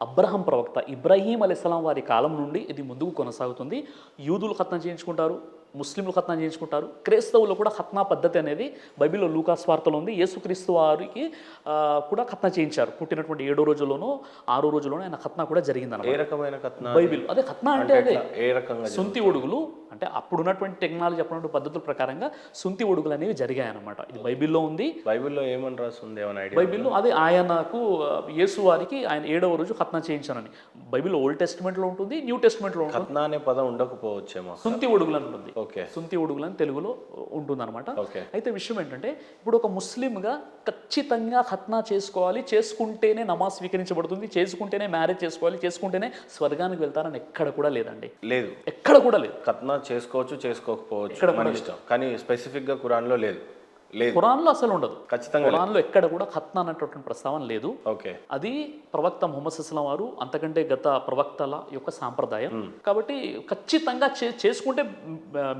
Abraham ప్రవక్త ఇబ్రాహీం అలైహిస్సలాం వారి కాలం నుండి ఇది ముందుకు కొనసాగుతుంది. యూదులు ఖత్నా చేయించుకుంటారు, ముస్లింలు ఖత్నా చేయించుకుంటారు, క్రైస్తవులు కూడా ఖత్నా పద్ధతి అనేది బైబిల్లో లూకా స్వార్తలో ఉంది. యేసుక్రీస్తు వారికి కూడా ఖత్నా చేయించారు. పుట్టినటువంటి 7వ రోజుల్లోనో 6వ రోజుల్లోనో ఆయన ఖత్నా కూడా జరిగిందన్నమాట. ఏ రకమైన ఖత్నా? బైబిల్ అదే ఖత్నా అంటే అదే ఏ రకంగా సుంతి ఒడుగులు అంటే అప్పుడున్నటువంటి టెక్నాలజీ అప్పుడున్నటువంటి పద్ధతుల ప్రకారంగా సుంతి ఒడుగులు అనేవి జరిగాయన్నమాట. ఇది బైబిల్లో ఉంది. బైబిల్లో ఏమని రాస్తుంది ఏమైనా ఐడియా? బైబిల్లో అదే ఆయనకు యేసు వారికి ఆయన 7వ రోజు ఖత్నా చేయించానని బైబిల్లో ఓల్డ్ టెస్ట్మెంట్లో ఉంటుంది, న్యూ టెస్ట్మెంట్లో ఉంటుంది. ఖత్నా అనే పదం ఉండకపోవచ్చేమో. సుంతి ఒడుగులు అని ఉంటుంది. ఓకే. సుంతి ఒడుగులు అని తెలుగులో ఉంటుందన్నమాట. ఓకే. అయితే విషయం ఏంటంటే ఇప్పుడు ఒక ముస్లింగా ఖచ్చితంగా ఖత్నా చేసుకోవాలి, చేసుకుంటేనే నమాజ్ స్వీకరించబడుతుంది, చేసుకుంటేనే మ్యారేజ్ చేసుకోవాలి, చేసుకుంటేనే స్వర్గానికి వెళ్తారని ఎక్కడ కూడా లేదండి. లేదు, ఎక్కడ కూడా లేదు. ఖత్నా చేసుకోవచ్చు చేసుకోకపోవచ్చు మన ఇష్టం, కానీ స్పెసిఫిక్గా ఖురాన్లో లేదు. లేదు, ఖురాన్లో అసలు ఉండదు. ఖచ్చితంగా ఖురాన్లో ఎక్కడ కూడా ఖత్నా అనేటటువంటి ప్రస్తావన లేదు. ఓకే. అది ప్రవక్త ముహమ్మద్ సల్లం వారు అంతకంటే గత ప్రవక్తల యొక్క సాంప్రదాయం. కాబట్టి ఖచ్చితంగా చేసుకుంటే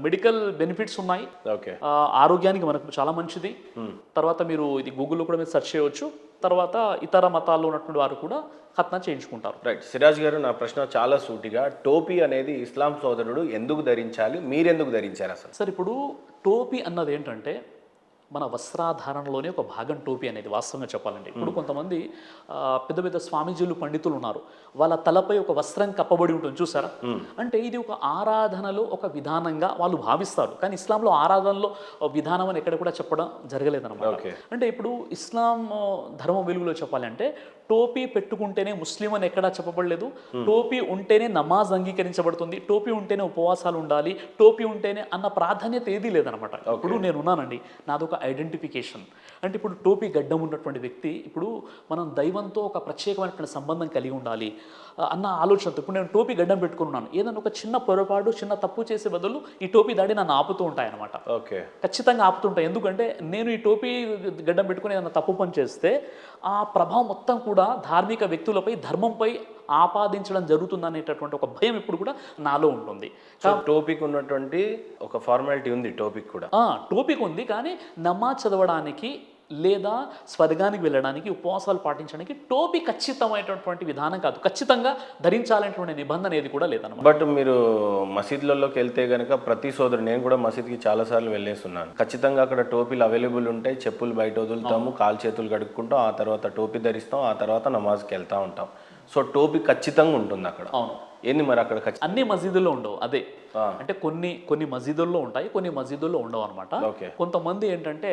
మెడికల్ బెనిఫిట్స్ ఉన్నాయి. ఓకే. ఆరోగ్యానికి మనకు చాలా మంచిది. తర్వాత మీరు ఇది గూగుల్లో కూడా మీరు సెర్చ్ చేయవచ్చు. తర్వాత ఇతర మతాల్లో ఉన్నటువంటి వారు కూడా ఖత్నా చేయించుకుంటారు. రైట్. సిరాజ్ గారు, నా ప్రశ్న చాలా సూటిగా, టోపీ అనేది ఇస్లాం సోదరుడు ఎందుకు ధరించాలి, మీరెందుకు ధరించారు అసలు? సార్, ఇప్పుడు టోపీ అన్నది ఏంటంటే మన వస్త్రాధారణలోనే ఒక భాగం టోపీ అనేది, వాస్తవంగా చెప్పాలంటే. ఇప్పుడు కొంతమంది పెద్ద పెద్ద స్వామీజీలు పండితులు ఉన్నారు, వాళ్ళ తలపై ఒక వస్త్రం కప్పబడి ఉంటుంది, చూసారా? అంటే ఇది ఒక ఆరాధనలో ఒక విధానంగా వాళ్ళు భావిస్తారు. కానీ ఇస్లాంలో ఆరాధనలో విధానం అని ఎక్కడ కూడా చెప్పడం జరగలేదన్నమాట. అంటే ఇప్పుడు ఇస్లాం ధర్మం వెలుగులో చెప్పాలంటే టోపీ పెట్టుకుంటేనే ముస్లిం అని ఎక్కడా చెప్పబడలేదు. టోపీ ఉంటేనే నమాజ్ అంగీకరించబడుతుంది, టోపీ ఉంటేనే ఉపవాసాలు ఉండాలి, టోపీ ఉంటేనే అన్న ప్రాధాన్యత ఏదీ లేదనమాట. ఇప్పుడు నేను ఉన్నానండి, నాదొక ఐడెంటిఫికేషన్. అంటే ఇప్పుడు టోపీ గడ్డం ఉన్నటువంటి వ్యక్తి, ఇప్పుడు మనం దైవంతో ఒక ప్రత్యేకమైనటువంటి సంబంధం కలిగి ఉండాలి అన్న ఆలోచనతో ఇప్పుడు నేను టోపీ గడ్డం పెట్టుకున్నాను. ఏదైనా ఒక చిన్న పొరపాటు, చిన్న తప్పు చేసే బదులు ఈ టోపీ దాడి నన్ను ఆపుతూ ఉంటాయన్నమాట. ఓకే. ఖచ్చితంగా ఆపుతుంటాయి. ఎందుకంటే నేను ఈ టోపీ గడ్డం పెట్టుకుని ఏదైనా తప్పు పని చేస్తే ఆ ప్రభావం మొత్తం కూడా ధార్మిక వ్యక్తులపై, ధర్మంపై ఆపాదించడం జరుగుతుందనేటటువంటి ఒక భయం ఇప్పుడు కూడా నాలో ఉంటుంది. టోపీకి ఉన్నటువంటి ఒక ఫార్మాలిటీ ఉంది, టోపీకి కూడా. టోపీకి ఉంది, కానీ నమాజ్ చదవడానికి లేదా స్వర్గానికి వెళ్ళడానికి, ఉపవాసాలు పాటించడానికి టోపీ ఖచ్చితమైనటువంటి విధానం కాదు, ఖచ్చితంగా ధరించాలనేటువంటి నిబంధన ఏది కూడా లేదన్నమాట. బట్ మీరు మసీదులలోకి వెళ్తే కనుక ప్రతి సోదరు, నేను కూడా మసీద్కి చాలాసార్లు వెళ్ళేస్తున్నాను, ఖచ్చితంగా అక్కడ టోపీలు అవైలబుల్ ఉంటాయి. చెప్పులు బయట వదులుతాము, కాలు చేతులు కడుక్కుంటాం, ఆ తర్వాత టోపీ ధరిస్తాం, ఆ తర్వాత నమాజ్కి వెళ్తూ ఉంటాం. సో టోపీ ఖచ్చితంగా ఉంటుంది అక్కడ. అవును. ఏంది మరి అక్కడ అన్ని మసీదుల్లో ఉండవు. అదే అంటే కొన్ని మసీదుల్లో ఉంటాయి, కొన్ని మసీదుల్లో ఉండవు అనమాట. కొంతమంది ఏంటంటే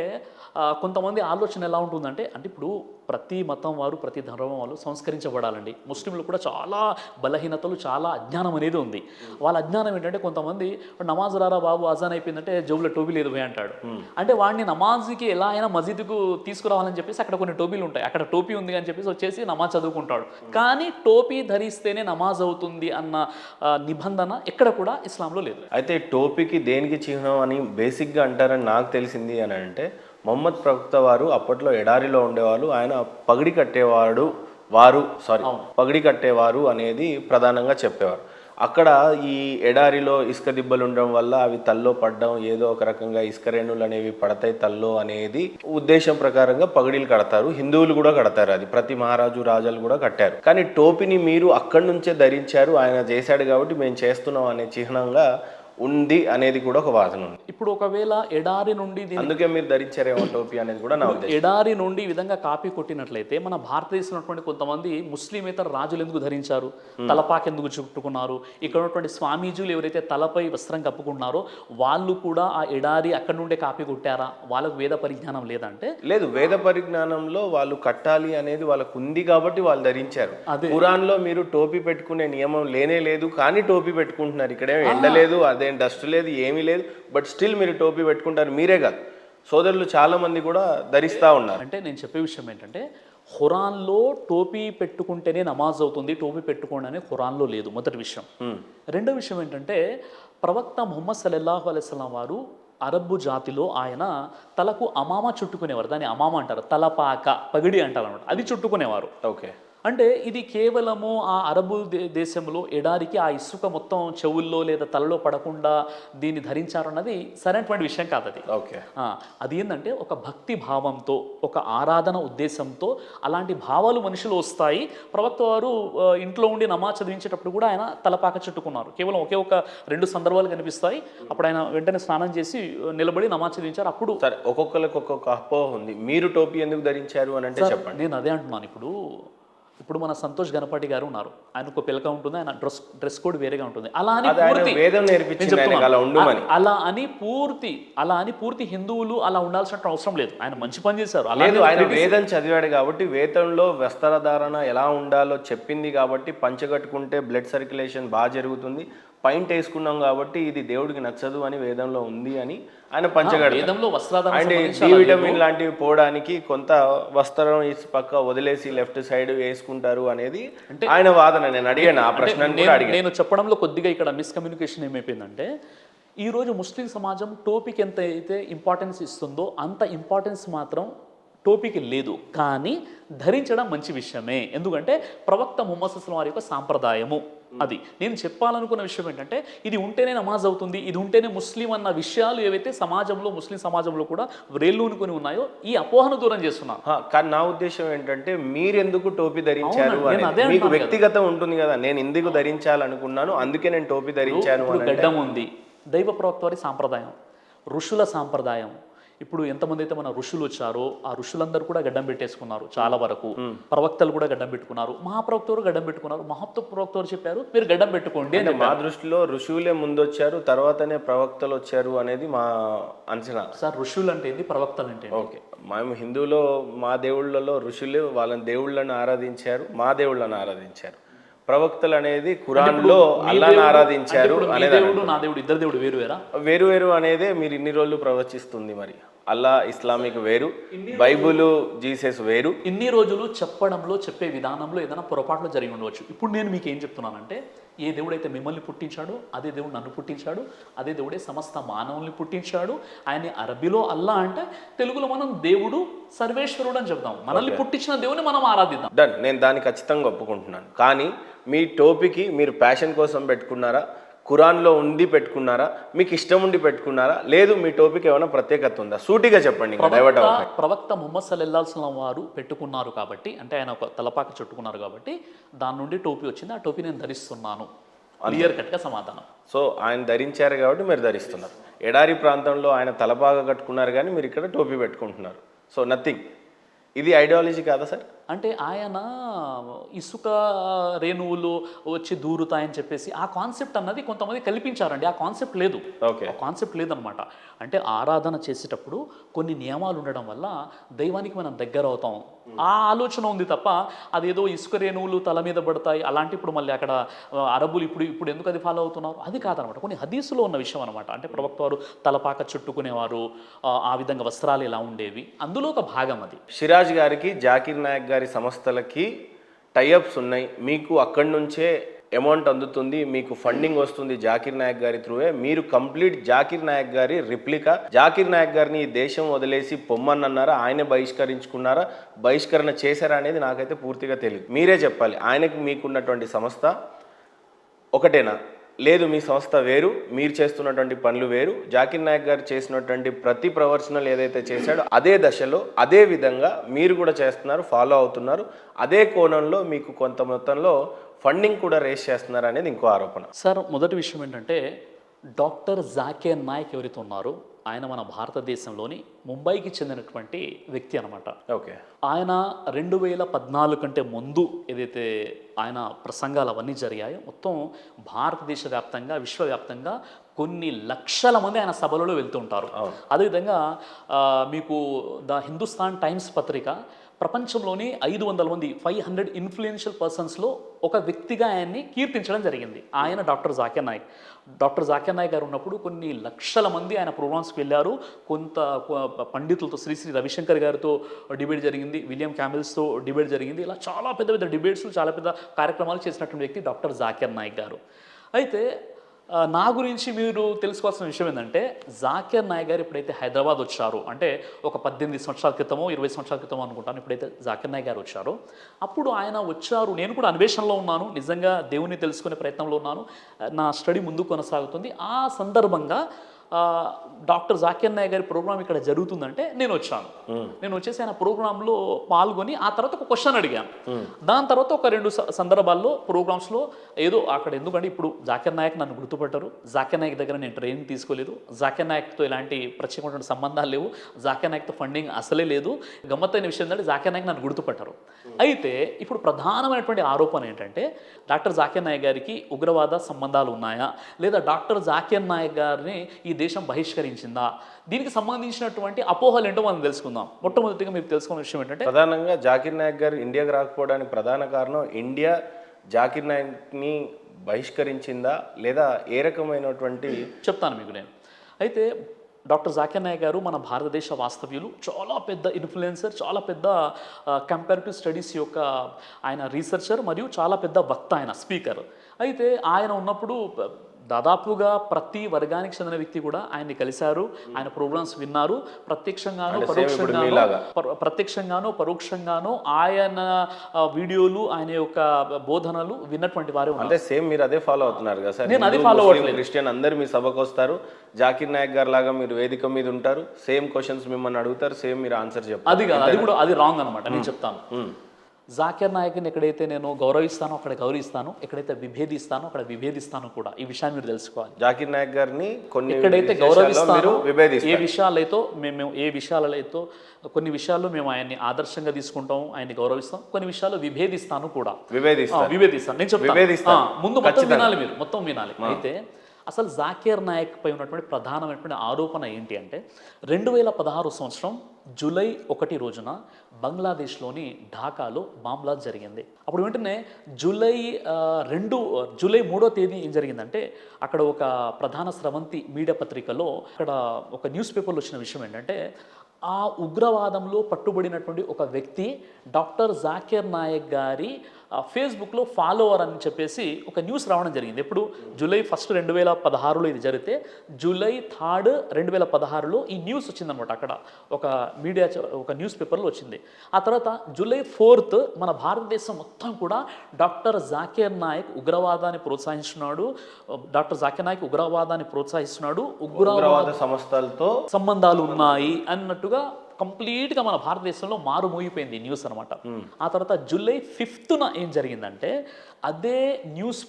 కొంతమంది ఆలోచన ఎలా ఉంటుందంటే, అంటే ఇప్పుడు ప్రతి మతం వారు, ప్రతి ధర్మం వాళ్ళు సంస్కరించబడాలండి. ముస్లింలు కూడా చాలా బలహీనతలు, చాలా అజ్ఞానం అనేది ఉంది. వాళ్ళ అజ్ఞానం ఏంటంటే, కొంతమంది నమాజ్ రారా బాబు, అజాన్ అయిపోయిందంటే జోబులో టోపీ లేదు పోయి అంటాడు. అంటే వాడిని నమాజ్కి ఎలా అయినా మసీదుకు తీసుకురావాలని చెప్పేసి అక్కడ కొన్ని టోపీలు ఉంటాయి, అక్కడ టోపీ ఉంది అని చెప్పేసి వచ్చేసి నమాజ్ చదువుకుంటాడు. కానీ టోపీ ధరిస్తేనే నమాజ్ అవుతుంది అన్న నిబంధన ఎక్కడ కూడా ఇస్లాంలో లేదు. అయితే టోపీకి దేనికి చిహ్నం అని బేసిక్గా అంటారని నాకు తెలిసింది అని అంటే, మొహమ్మద్ ప్రవక్త వారు అప్పట్లో ఎడారిలో ఉండేవాళ్ళు, ఆయన పగిడి కట్టేవారు అనేది ప్రధానంగా చెప్పేవారు. అక్కడ ఈ ఎడారిలో ఇసుక దిబ్బలు ఉండడం వల్ల అవి తల్లో పడడం, ఏదో ఒక రకంగా ఇసుక రేణులు అనేవి పడతాయి తల్లో అనేది ఉద్దేశం ప్రకారంగా పగిడీలు కడతారు. హిందువులు కూడా కడతారు, అది ప్రతి మహారాజు రాజాలు కూడా కట్టారు. కానీ టోపీని మీరు అక్కడి నుంచే ధరించారు, ఆయన చేశాడు కాబట్టి మేము చేస్తున్నాం అనే చిహ్నంగా ఉంది అనేది కూడా ఒక వాదన ఉంది. ఇప్పుడు ఒకవేళ ఎడారి నుండి, అందుకే మీరు ధరించారేమో టోపీ అనేది కూడా నా ఉద్దేశం. ఎడారి నుండి ఈ విధంగా కాపీ కొట్టినట్లయితే మన భారతదేశంలో ఉన్నటువంటి కొంతమంది ముస్లిమేతర రాజులు ఎందుకు ధరించారు, తలపాకి ఎందుకు చుట్టుకున్నారు? ఇక్కడ ఉన్నటువంటి స్వామీజీలు ఎవరైతే తలపై వస్త్రం కప్పుకుంటున్నారో వాళ్ళు కూడా ఆ ఎడారి అక్కడ నుండే కాపీ కొట్టారా? వాళ్ళకు వేద పరిజ్ఞానం లేదంటే లేదు, వేద పరిజ్ఞానంలో వాళ్ళు కట్టాలి అనేది వాళ్ళకు ఉంది కాబట్టి వాళ్ళు ధరించారు. ఖురాన్లో మీరు టోపీ పెట్టుకునే నియమం లేనే లేదు, కానీ టోపీ పెట్టుకుంటున్నారు. ఇక్కడేమో ఎండలేదు, అదే డస్ట్ లేదు, ఏమీ లేదు, బట్ స్టిల్ మీరు టోపీ పెట్టుకుంటారు. మీరే కాదు, సోదరులు చాలా మంది కూడా ధరిస్తూ ఉన్నారు. అంటే నేను చెప్పే విషయం ఏంటంటే, ఖురాన్లో టోపీ పెట్టుకుంటేనే నమాజ్ అవుతుంది, టోపీ పెట్టుకోండి అని ఖురాన్లో లేదు, మొదటి విషయం. రెండో విషయం ఏంటంటే, ప్రవక్త ముహమ్మద్ సల్లల్లాహు అలైహి వసల్లం వారు అరబ్బు జాతిలో ఆయన తలకు అమామా చుట్టుకునేవారు. దాన్ని అమామా అంటారు, తలపాక, పగిడి అంటారు అనమాట, అది చుట్టుకునేవారు. ఓకే. అంటే ఇది కేవలము ఆ అరబు దేశంలో ఎడారికి ఆ ఇసుక మొత్తం చెవుల్లో లేదా తలలో పడకుండా దీన్ని ధరించారన్నది సరైనటువంటి విషయం కాదు అది. ఓకే. అది ఏంటంటే ఒక భక్తి భావంతో ఒక ఆరాధన ఉద్దేశంతో అలాంటి భావాలు మనుషులు వస్తాయి. ప్రవక్త వారు ఇంట్లో ఉండి నమాజ్ చదివించేటప్పుడు కూడా ఆయన తలపాక చుట్టుకున్నారు. కేవలం ఒకే ఒక 2 సందర్భాలు కనిపిస్తాయి. అప్పుడు ఆయన వెంటనే స్నానం చేసి నిలబడి నమాజ్ చదివించారు. అప్పుడు సరే, ఒక్కొక్కరికి ఒక్కొక్క అపోహ ఉంది. మీరు టోపీ ఎందుకు ధరించారు అని అంటే చెప్పండి. నేను అదే అంటున్నాను. ఇప్పుడు మన సంతోష్ గణపతి గారు ఉన్నారు. ఆయనకు ఒక పిలక ఉంటుంది, ఆయన డ్రెస్ కోడ్ వేరేగా ఉంటుంది. అలా అని పూర్తి హిందువులు అలా ఉండాల్సిన అవసరం లేదు. ఆయన మంచి పని చేశారు. లేదు, ఆయన వేదం చదివాడు కాబట్టి వేదంలో వస్త్రధారణ ఎలా ఉండాలో చెప్పింది కాబట్టి పంచగట్టుకుంటే బ్లడ్ సర్క్యులేషన్ బాగా జరుగుతుంది, పైంట్ వేసుకున్నాం కాబట్టి ఇది దేవుడికి నచ్చదు అని వేదంలో ఉంది అని ఆయన పంచగడతాడు. అండ్ డి విటమిన్ లాంటివి పోవడానికి కొంత వస్త్రం పక్క వదిలేసి లెఫ్ట్ సైడ్ వేసుకుంటారు అనేది ఆయన వాదన. నేను అడిగాను ఆ ప్రశ్న. నేను చెప్పడంలో కొద్దిగా ఇక్కడ మిస్కమ్యూనికేషన్ ఏమైపోయిందంటే, ఈరోజు ముస్లిం సమాజం టోపీకి ఎంత అయితే ఇంపార్టెన్స్ ఇస్తుందో అంత ఇంపార్టెన్స్ మాత్రం టోపీకి లేదు. కానీ ధరించడం మంచి విషయమే. ఎందుకంటే ప్రవక్త ముహమ్మద్ సల్లల్లాహు అలైహి వారి యొక్క సాంప్రదాయము అది. నేను చెప్పాలనుకున్న విషయం ఏంటంటే, ఇది ఉంటేనే నమాజ్ అవుతుంది, ఇది ఉంటేనే ముస్లిం అన్న విషయాలు ఏవైతే సమాజంలో ముస్లిం సమాజంలో కూడా రేళ్ళూనుకొని ఉన్నాయో ఈ అపోహను దూరం చేస్తున్నాను. కానీ నా ఉద్దేశం ఏంటంటే, మీరెందుకు టోపీ ధరించారు అని మీకు వ్యక్తిగతం ఉంటుంది కదా. నేను ఎందుకు ధరించాలనుకున్నాను, అందుకే నేను టోపీ ధరించాను. గడ్డం ఉంది, దైవ ప్రవక్త వారి సాంప్రదాయం, ఋషుల సాంప్రదాయం. ఇప్పుడు ఎంతమంది అయితే మన ఋషులు వచ్చారో ఆ ఋషులందరూ కూడా గడ్డం పెట్టేసుకున్నారు. చాలా వరకు ప్రవక్తలు కూడా గడ్డం పెట్టుకున్నారు. మహాప్రవక్తలు గడ్డం పెట్టుకున్నారు. ప్రవక్తలు చెప్పారు మీరు గడ్డం పెట్టుకోండి అని. మా దృష్టిలో ఋషువులే ముందు వచ్చారు, తర్వాతనే ప్రవక్తలు వచ్చారు అనేది మా అంచనా. సార్, ఋషులు అంటే ఏంది, ప్రవక్తలు అంటే? ఓకే, మేము హిందువులో మా దేవుళ్ళలో ఋషులు వాళ్ళని దేవుళ్ళని ఆరాధించారు, మా దేవుళ్ళని ఆరాధించారు. ప్రవక్తలు అనేది ఖురాన్లో అల్లాహ్ని ఆరాధించారు అనేది. దేవుడు నా దేవుడు ఇద్దరు దేవుడు వేరు వేరు అనేదే మీరు ఇన్ని రోజులు ప్రవచిస్తుంది. మరి అల్లా ఇస్లామిక్ వేరు, బైబుల్ జీసస్ వేరు. ఇన్ని రోజులు చెప్పడంలో చెప్పే విధానంలో ఏదైనా పొరపాట్లు జరిగి ఉండవచ్చు. ఇప్పుడు నేను మీకు ఏం చెప్తున్నానంటే, ఏ దేవుడైతే మిమ్మల్ని పుట్టించాడో అదే దేవుడు నన్ను పుట్టించాడు, అదే దేవుడే సమస్త మానవుల్ని పుట్టించాడు. ఆయన అరబీలో అల్లా అంటే, తెలుగులో మనం దేవుడు సర్వేశ్వరుడు అని చెప్తాం. మనల్ని పుట్టించిన దేవుని మనం ఆరాధిద్దాం. డన్, నేను దాన్ని ఖచ్చితంగా ఒప్పుకుంటున్నాను. కానీ మీ టోపీకి మీరు ప్యాషన్ కోసం పెట్టుకున్నారా, ఖురాన్లో ఉండి పెట్టుకున్నారా, మీకు ఇష్టం ఉండి పెట్టుకున్నారా, లేదు మీ టోపీకి ఏమైనా ప్రత్యేకత ఉందా? సూటిగా చెప్పండి. ప్రవక్త ముహమ్మద్ సల్లల్లాహు అలైహి వసల్లం వారు పెట్టుకున్నారు కాబట్టి, అంటే ఆయన ఒక తలపాక చుట్టుకున్నారు కాబట్టి దాని నుండి టోపీ వచ్చింది. ఆ టోపీ నేను ధరిస్తున్నాను. క్లియర్ కట్గా సమాధానం. సో ఆయన ధరించారు కాబట్టి మీరు ధరిస్తున్నారు. ఎడారి ప్రాంతంలో ఆయన తలపాక కట్టుకున్నారు కానీ మీరు ఇక్కడ టోపీ పెట్టుకుంటున్నారు. So nothing. ఇది ఐడియాలజీ కాదా సార్? అంటే ఆయన ఇసుక రేణువులు వచ్చి దూరుతాయని చెప్పేసి ఆ కాన్సెప్ట్ అన్నది కొంతమంది కల్పించారండి. ఆ కాన్సెప్ట్ లేదు. ఆ కాన్సెప్ట్ లేదనమాట. అంటే ఆరాధన చేసేటప్పుడు కొన్ని నియమాలు ఉండడం వల్ల దైవానికి మనం దగ్గర అవుతాం, ఆ ఆలోచన ఉంది తప్ప అదేదో ఇసుక రేణువులు తల మీద పడతాయి అలాంటి ఇప్పుడు మళ్ళీ అక్కడ అరబులు ఇప్పుడు ఎందుకు అది ఫాలో అవుతున్నారు అది కాదనమాట. కొన్ని హదీసులో ఉన్న విషయం అనమాట. అంటే ప్రవక్త వారు తలపాక చుట్టుకునేవారు, ఆ విధంగా వస్త్రాలు ఎలా ఉండేవి, అందులో ఒక భాగం అది. సిరాజ్ గారికి, జాకిర్ నాయక్ గారి సంస్థలకి టైఅప్స్ ఉన్నాయి. మీకు అక్కడి నుంచే అమౌంట్ అందుతుంది, మీకు ఫండింగ్ వస్తుంది జాకిర్ నాయక్ గారి త్రూవే. మీరు కంప్లీట్ జాకిర్ నాయక్ గారి రిప్లికా. జాకిర్ నాయక్ గారిని ఈ దేశం వదిలేసి పొమ్మన్నారా, ఆయనే బహిష్కరించుకున్నారా, బహిష్కరణ చేశారా అనేది నాకైతే పూర్తిగా తెలియదు. మీరే చెప్పాలి. ఆయనకి మీకున్నటువంటి సంస్థ ఒకటేనా, లేదు మీ సంస్థ వేరు, మీరు చేస్తున్నటువంటి పనులు వేరు. జాకిర్ నాయక్ గారు చేసినటువంటి ప్రతి ప్రవర్తనలు ఏదైతే చేశాడో అదే దశలో అదే విధంగా మీరు కూడా చేస్తున్నారు, ఫాలో అవుతున్నారు. అదే కోణంలో మీకు కొంత మొత్తంలో ఫండింగ్ కూడా రేస్ చేస్తున్నారు అనేది ఇంకో ఆరోపణ. సార్, మొదటి విషయం ఏంటంటే, డాక్టర్ జాకిర్ నాయక్ ఎవరైతే ఉన్నారో ఆయన మన భారతదేశంలోని ముంబైకి చెందినటువంటి వ్యక్తి అనమాట. ఓకే. ఆయన 2014 కంటే ముందు ఏదైతే ఆయన ప్రసంగాలు అవన్నీ జరిగాయో మొత్తం భారతదేశ వ్యాప్తంగా విశ్వవ్యాప్తంగా కొన్ని లక్షల మంది ఆయన సభలలో వెళ్తుంటారు. అదేవిధంగా మీకు ద హిందుస్థాన్ టైమ్స్ పత్రిక ప్రపంచంలోని 500 మంది 500 ఇన్ఫ్లుయెన్షియల్ పర్సన్స్లో ఒక వ్యక్తిగా ఆయన్ని కీర్తించడం జరిగింది. ఆయన డాక్టర్ జాకిర్ నాయక్. డాక్టర్ జాకిర్ నాయక్ గారు ఉన్నప్పుడు కొన్ని లక్షల మంది ఆయన ప్రోగ్రామ్స్కి వెళ్ళారు. కొంత పండితులతో శ్రీ రవిశంకర్ గారితో డిబేట్ జరిగింది, విలియం క్యామిల్స్తో డిబేట్ జరిగింది. ఇలా చాలా పెద్ద పెద్ద డిబేట్స్, చాలా పెద్ద కార్యక్రమాలు చేసినటువంటి వ్యక్తి డాక్టర్ జాకిర్ నాయక్ గారు. అయితే నా గురించి మీరు తెలుసుకోవాల్సిన విషయం ఏంటంటే జాకిర్ నాయక్ గారు ఎప్పుడైతే హైదరాబాద్ వచ్చారో, అంటే ఒక 18 సంవత్సరాల క్రితమో 20 సంవత్సరాల క్రితమో అనుకుంటాను, ఎప్పుడైతే జాకిర్ నాయక్ గారు వచ్చారో అప్పుడు ఆయన వచ్చారు. నేను కూడా అన్వేషణలో ఉన్నాను, నిజంగా దేవుని తెలుసుకునే ప్రయత్నంలో ఉన్నాను, నా స్టడీ ముందుకు కొనసాగుతుంది. ఆ సందర్భంగా డాక్టర్ జాకిర్ నాయక్ గారి ప్రోగ్రామ్ ఇక్కడ జరుగుతుందంటే నేను వచ్చాను. నేను వచ్చేసి ఆయన ప్రోగ్రాంలో పాల్గొని ఆ తర్వాత ఒక క్వశ్చన్ అడిగాను. దాని తర్వాత ఒక 2 సందర్భాల్లో ప్రోగ్రామ్స్లో ఏదో అక్కడ, ఎందుకంటే ఇప్పుడు జాకిర్ నాయక్ నన్ను గుర్తుపట్టారు, జాకిర్ నాయక్ దగ్గర నేను ట్రైనింగ్ తీసుకోలేదు, జాకిర్ నాయక్తో ఎలాంటి ప్రత్యేకమైన సంబంధాలు లేవు, జాకిర్ నాయక్తో ఫండింగ్ అసలే లేదు. గమ్మత్తైన విషయం ఏంటంటే జాకిర్ నాయక్ నన్ను గుర్తుపట్టారు. అయితే ఇప్పుడు ప్రధానమైనటువంటి ఆరోపణ ఏంటంటే డాక్టర్ జాకిర్ నాయక్ గారికి ఉగ్రవాద సంబంధాలు ఉన్నాయా, లేదా డాక్టర్ జాకిర్ నాయక్ గారిని ఈ దేశం బహిష్కరించిందా, దీనికి సంబంధించినటువంటి అపోహలు ఏంటో మనం తెలుసుకుందాం. మొట్టమొదటిగా మీరు తెలుసుకున్న విషయం ఏంటంటే ప్రధానంగా జాకిర్ నాయక్ గారు ఇండియాకి రాకపోవడానికి ప్రధాన కారణం ఇండియా జాకిర్ నాయక్ని బహిష్కరించిందా, లేదా ఏ రకమైనటువంటి చెప్తాను మీకు నేను. అయితే డాక్టర్ జాకిర్ నాయక్ గారు మన భారతదేశ వాస్తవ్యులు, చాలా పెద్ద ఇన్ఫ్లుయెన్సర్, చాలా పెద్ద కంపారిటివ్ స్టడీస్ యొక్క ఆయన రీసెర్చర్, మరియు చాలా పెద్ద వక్త, ఆయన స్పీకర్. అయితే ఆయన ఉన్నప్పుడు దాదాపుగా ప్రతి వర్గానికి చెందిన వ్యక్తి కూడా ఆయన్ని కలిశారు, ఆయన ప్రోగ్రామ్స్ విన్నారు, ప్రత్యక్షంగానో పరోక్షంగానో ఆయన వీడియోలు, ఆయన యొక్క బోధనలు విన్నటువంటి వారే ఉన్నారు. అంటే సేమ్ మీరు అదే ఫాలో అవుతున్నారు కదా సార్? నేను అదే ఫాలో అవ్వట్లేదు. క్రిస్టియన్ అందరు మీ సభకు వస్తారు, జాకిర్ నాయక్ గారు లాగా మీరు వేదిక మీద ఉంటారు, సేమ్ క్వశ్చన్స్ మిమ్మల్ని అడుగుతారు, సేమ్ మీరు ఆన్సర్ చెప్తారు. అది కాదు, అది కూడా అది రాంగ్ అనమాట. నేను చెప్తాను. జాకిర్ నాయక్ని ఎక్కడైతే నేను గౌరవిస్తానో అక్కడ గౌరవిస్తాను, ఎక్కడైతే విభేదిస్తానో అక్కడ విభేదిస్తాను కూడా. ఈ విషయాన్ని మీరు తెలుసుకోవాలి. జాకిర్ నాయక్ గారిని కొన్ని ఎక్కడైతే గౌరవిస్తానో, ఏ విషయాలైతే కొన్ని విషయాల్లో మేము ఆయన్ని ఆదర్శంగా తీసుకుంటాం, ఆయన్ని గౌరవిస్తాం, కొన్ని విషయాల్లో విభేదిస్తాను కూడా. విభేదిస్తాను నేను చెప్తాను. ముందు మొత్తం వినాలి, మీరు మొత్తం వినాలి. అయితే అసలు జాకిర్ నాయక్ పై ఉన్నటువంటి ప్రధానమైనటువంటి ఆరోపణ ఏంటి అంటే 2016 సంవత్సరం జూలై 1 రోజున బంగ్లాదేశ్లోని ఢాకాలో బాంబ్ బ్లాస్ట్ జరిగింది. అప్పుడు వెంటనే జూలై 3వ తేదీ ఏం జరిగిందంటే అక్కడ ఒక ప్రధాన స్రవంతి మీడియా పత్రికలో అక్కడ ఒక న్యూస్ పేపర్లో వచ్చిన విషయం ఏంటంటే ఆ ఉగ్రవాదంలో పట్టుబడినటువంటి ఒక వ్యక్తి డాక్టర్ జాకిర్ నాయక్ గారి ఫేస్బుక్లో ఫాలోవర్ అని చెప్పేసి ఒక న్యూస్ రావడం జరిగింది. ఎప్పుడు జూలై 1 2016లో ఇది జరిగితే జూలై 3 2016లో ఈ న్యూస్ వచ్చిందనమాట. అక్కడ ఒక న్యూస్ పేపర్లో వచ్చింది. ఆ తర్వాత జూలై 4th మన భారతదేశం మొత్తం కూడా డాక్టర్ జాకిర్ నాయక్ ఉగ్రవాదాన్ని ప్రోత్సహిస్తున్నాడు, ఉగ్రవాద సంస్థలతో సంబంధాలు ఉన్నాయి అన్నట్టుగా కంప్లీట్గా మన భారతదేశంలో మారుమోగిపోయింది న్యూస్ అనమాట. ఆ తర్వాత జూలై 5th ఏం జరిగిందంటే అదే న్యూస్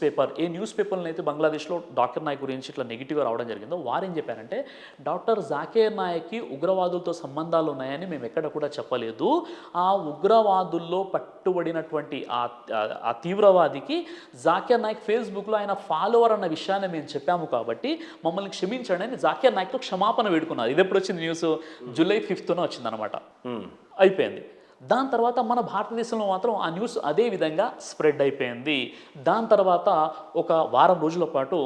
పేపర్ని అయితే బంగ్లాదేశ్లో డాక్టర్ నాయక్ గురించి ఇట్లా నెగిటివ్గా రావడం జరిగిందో వారేం చెప్పారంటే డాక్టర్ జాకిర్ నాయక్కి ఉగ్రవాదులతో సంబంధాలు ఉన్నాయని మేము ఎక్కడ కూడా చెప్పలేదు, ఆ ఉగ్రవాదుల్లో పట్టుబడినటువంటి ఆ తీవ్రవాదికి జాకిర్ నాయక్ ఫేస్బుక్లో ఆయన ఫాలోవర్ అన్న విషయాన్ని మేము చెప్పాము కాబట్టి మమ్మల్ని క్షమించండి అని జాకిర్ నాయక్తో క్షమాపణ వేడుకున్నారు. ఇది ఎప్పుడు వచ్చింది న్యూస్? జూలై 5th వచ్చిందనమాట. అయిపోయింది. దాని తర్వాత మన భారతదేశంలో మాత్రం ఆ న్యూస్ అదే విధంగా స్ప్రెడ్ అయిపోయింది. దాని తర్వాత ఒక వారం రోజుల పాటు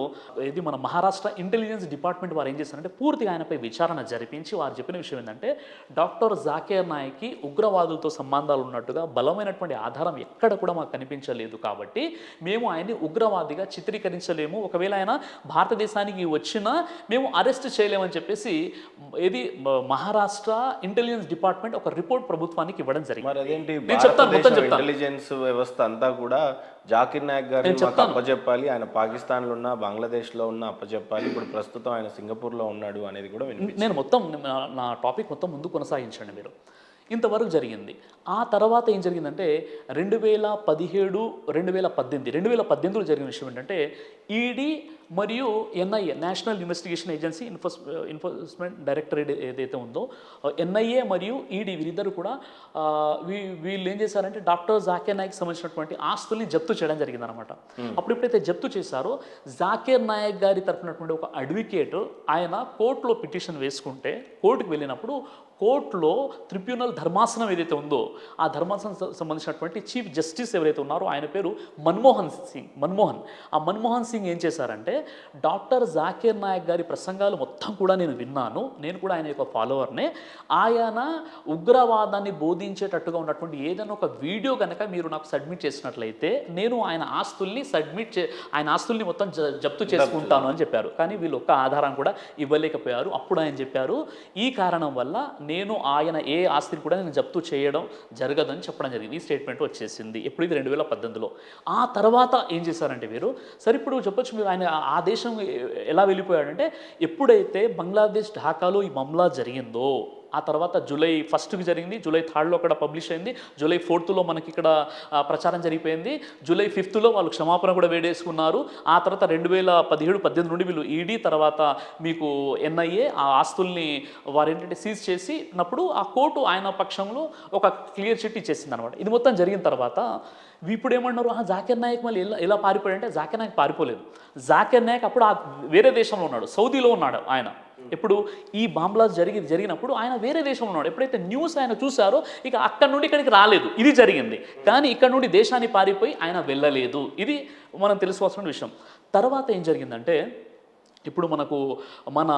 ఇది మన మహారాష్ట్ర ఇంటెలిజెన్స్ డిపార్ట్మెంట్ వారు ఏం చేశారంటే పూర్తిగా ఆయనపై విచారణ జరిపించి వారు చెప్పిన విషయం ఏంటంటే డాక్టర్ జాకిర్ నాయక్కి ఉగ్రవాదులతో సంబంధాలు ఉన్నట్టుగా బలమైనటువంటి ఆధారం ఎక్కడ కూడా మాకు కనిపించలేదు, కాబట్టి మేము ఆయన్ని ఉగ్రవాదిగా చిత్రీకరించలేము, ఒకవేళ ఆయన భారతదేశానికి వచ్చినా మేము అరెస్ట్ చేయలేమని చెప్పేసి మహారాష్ట్ర ఇంటెలిజెన్స్ డిపార్ట్మెంట్ ఒక రిపోర్ట్ ప్రభుత్వానికి ఇవ్వడం మరి అదేంటి ఇంటెలిజెన్స్ వ్యవస్థ అంతా కూడా జాకిర్ నాయక్ గారిని అప్పచెప్పాలి, ఆయన పాకిస్తాన్లో ఉన్న బంగ్లాదేశ్లో ఉన్న అప్పచెప్పాలి, ఇప్పుడు ప్రస్తుతం ఆయన సింగపూర్లో ఉన్నాడు అనేది కూడా నేను మొత్తం నా టాపిక్ మొత్తం ముందు కొనసాగించండి మీరు. ఇంతవరకు జరిగింది. ఆ తర్వాత ఏం జరిగిందంటే 2017-2018లో జరిగిన విషయం ఏంటంటే ఈడీ మరియు NIA national investigation agency enforcement directorate ఏదైతే ఉందో ఎన్ఐఏ మరియు ఈడీ వీరిద్దరు కూడా వీళ్ళు ఏం చేశారంటే డాక్టర్ జాకిర్ నాయక్ సంబంధించినటువంటి ఆస్తుల్ని జప్తు చేయడం జరిగిందనమాట. అప్పుడు ఎప్పుడైతే జప్తు చేశారో జాకిర్ నాయక్ గారి తరపునటువంటి ఒక అడ్వకేట్ ఆయన కోర్టులో పిటిషన్ వేసుకుంటే కోర్టుకు వెళ్ళినప్పుడు కోర్టులో ట్రిబ్యునల్ ధర్మాసనం ఏదైతే ఉందో ఆ ధర్మాసనం సంబంధించినటువంటి చీఫ్ జస్టిస్ ఎవరైతే ఉన్నారో ఆయన పేరు ఆ మన్మోహన్ సింగ్ ఏం చేశారంటే డాక్టర్ జాకీర్ నాయక్ గారి ప్రసంగాలు మొత్తం కూడా నేను విన్నాను, నేను కూడా ఆయన యొక్క ఫాలోవర్నే, ఆయన ఉగ్రవాదాన్ని బోధించేటట్టుగా ఉన్నటువంటి ఏదైనా ఒక వీడియో కనుక మీరు నాకు సబ్మిట్ చేసినట్లయితే నేను ఆయన ఆస్తుల్ని మొత్తం జప్తు చేసుకుంటాను అని చెప్పారు. కానీ వీళ్ళు ఒక్క ఆధారం కూడా ఇవ్వలేకపోయారు. అప్పుడు ఆయన చెప్పారు, ఈ కారణం వల్ల నేను ఆయన ఏ ఆస్తిని కూడా నేను జప్తు చేయడం జరగదని చెప్పడం జరిగింది. ఈ స్టేట్మెంట్ వచ్చేసింది. ఎప్పుడు ఇది 2018లో. ఆ తర్వాత ఏం చేశారంటే వీరు, సరే ఇప్పుడు చెప్పొచ్చు మీరు ఆయన ఆ దేశం ఎలా వెళ్ళిపోయాడంటే, ఎప్పుడైతే బంగ్లాదేశ్ ఢాకాలో ఈ మామ్లా జరిగిందో ఆ తర్వాత జూలై 1కి జరిగింది, జూలై 3లో అక్కడ పబ్లిష్ అయింది, జూలై 4లో మనకి ఇక్కడ ప్రచారం జరిగిపోయింది, జూలై 5లో వాళ్ళు క్షమాపణ కూడా వేడేసుకున్నారు. ఆ తర్వాత 2017-18 నుండి వీళ్ళు ఈడీ తర్వాత మీకు ఎన్ఐఏ ఆ ఆస్తుల్ని వారేంటంటే సీజ్ చేసినప్పుడు ఆ కోర్టు ఆయన పక్షంలో ఒక క్లియర్ చిట్ ఇచ్చేసింది అనమాట. ఇది మొత్తం జరిగిన తర్వాత ఇప్పుడు ఏమన్నారు, జాకీర్ నాయక్ మళ్ళీ ఎలా పారిపోయాడంటే, జాకీర్ నాయక్ పారిపోలేదు. జాకీర్ నాయక్ అప్పుడు వేరే దేశంలో ఉన్నాడు, సౌదీలో ఉన్నాడు ఆయన. ఇప్పుడు ఈ బాంబ్లాస్ జరిగినప్పుడు ఆయన వేరే దేశంలో ఉన్నాడు. ఎప్పుడైతే న్యూస్ ఆయన చూసారో ఇక అక్కడ నుండి ఇక్కడికి రాలేదు, ఇది జరిగింది. కానీ ఇక్కడ నుండి దేశాన్ని పారిపోయి ఆయన వెళ్ళలేదు. ఇది మనం తెలుసుకోవాల్సిన విషయం. తర్వాత ఏం జరిగిందంటే, ఇప్పుడు మన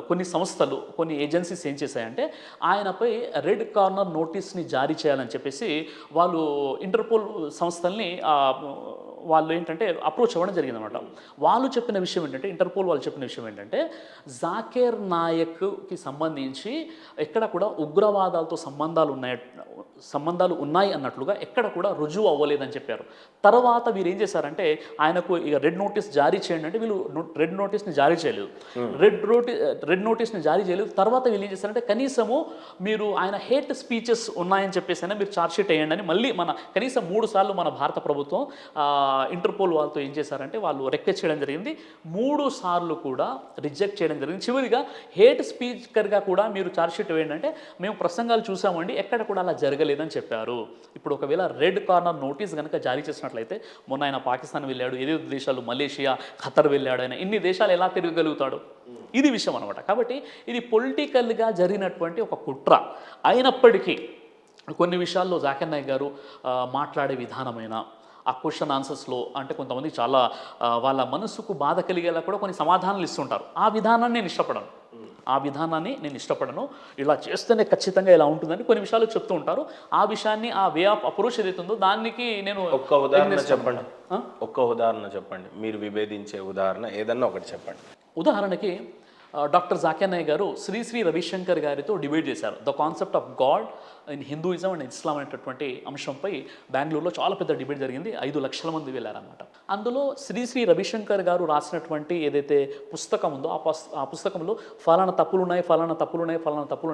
కొన్ని సంస్థలు, కొన్ని ఏజెన్సీస్ ఏం చేశాయంటే ఆయనపై రెడ్ కార్నర్ నోటీస్ని జారీ చేయాలని చెప్పేసి వాళ్ళు ఇంటర్పోల్ సంస్థల్ని వాళ్ళు ఏంటంటే అప్రోచ్ అవ్వడం జరిగిందనమాట. వాళ్ళు చెప్పిన విషయం ఏంటంటే, ఇంటర్పోల్ వాళ్ళు చెప్పిన విషయం ఏంటంటే, జాకీర్ నాయక్కి సంబంధించి ఎక్కడ కూడా ఉగ్రవాదాలతో సంబంధాలు ఉన్నాయి అన్నట్లుగా ఎక్కడ కూడా రుజువు అవ్వలేదని చెప్పారు. తర్వాత వీరు ఏం చేశారంటే ఆయనకు ఇక రెడ్ నోటీస్ జారీ చేయండి అంటే వీళ్ళు రెడ్ నోటీస్ని జారీ చేయలేదు. రెడ్ నోటీస్ని జారీ చేయలేదు. తర్వాత వీళ్ళు ఏం చేశారంటే కనీసము మీరు ఆయన హేట్ స్పీచెస్ ఉన్నాయని చెప్పేసి అయినా మీరు ఛార్జ్షీట్ వేయండి అని మళ్ళీ కనీసం 3 సార్లు మన భారత ప్రభుత్వం ఇంటర్పోల్ వాళ్ళతో ఏం చేశారంటే వాళ్ళు రిక్వెస్ట్ చేయడం జరిగింది. 3 సార్లు కూడా రిజెక్ట్ చేయడం జరిగింది. చివరిగా హేట్ స్పీకర్గా కూడా మీరు ఛార్జ్షీట్ వేయండి అంటే మేము ప్రసంగాలు చూసామండి, ఎక్కడ కూడా అలా జరగలేదని చెప్పారు. ఇప్పుడు ఒకవేళ రెడ్ కార్నర్ నోటీస్ కనుక జారీ చేసినట్లయితే, మొన్న ఆయన పాకిస్తాన్ వెళ్ళాడు, ఏదో దేశాలు మలేషియా, ఖతర్ వెళ్ళాడు, ఆయన ఇన్ని దేశాలు ఎలా తిరగలుగుతాడు? ఇది విషయం అనమాట. కాబట్టి ఇది పొలిటికల్గా జరిగినటువంటి ఒక కుట్ర అయినప్పటికీ కొన్ని విషయాల్లో జాకీర్ నాయక్ గారు మాట్లాడే విధానమైన ఆ క్వశ్చన్ ఆన్సర్స్లో అంటే కొంతమంది చాలా వాళ్ళ మనసుకు బాధ కలిగేలా కూడా కొన్ని సమాధానాలు ఇస్తుంటారు. ఆ విధానాన్ని నేను ఇష్టపడను. ఇలా చేస్తేనే ఖచ్చితంగా ఇలా ఉంటుందని కొన్ని విషయాలు చెప్తూ ఉంటారు. ఆ విషయాన్ని ఆ వే ఆఫ్ అప్రోచ్ ఏదైతే ఉందో దానికి నేను ఒక్క ఉదాహరణ చెప్పండి. మీరు విభేదించే ఉదాహరణ ఏదన్నా ఒకటి చెప్పండి. ఉదాహరణకి డాక్టర్ జాకీర్ నాయక్ గారు శ్రీ రవిశంకర్ గారితో డిబేట్ చేశారు. The concept of god in Hinduism and Islam అనేటటువంటి అంశంపై బెంగళూరులో చాలా పెద్ద డిబేట్ జరిగింది. 5 లక్షల మంది వెళ్ళారనమాట. అందులో శ్రీ రవిశంకర్ గారు రాసినటువంటి ఏదైతే పుస్తకం ఉందో ఆ పుస్తకంలో ఫలానా తప్పులు ఉన్నాయి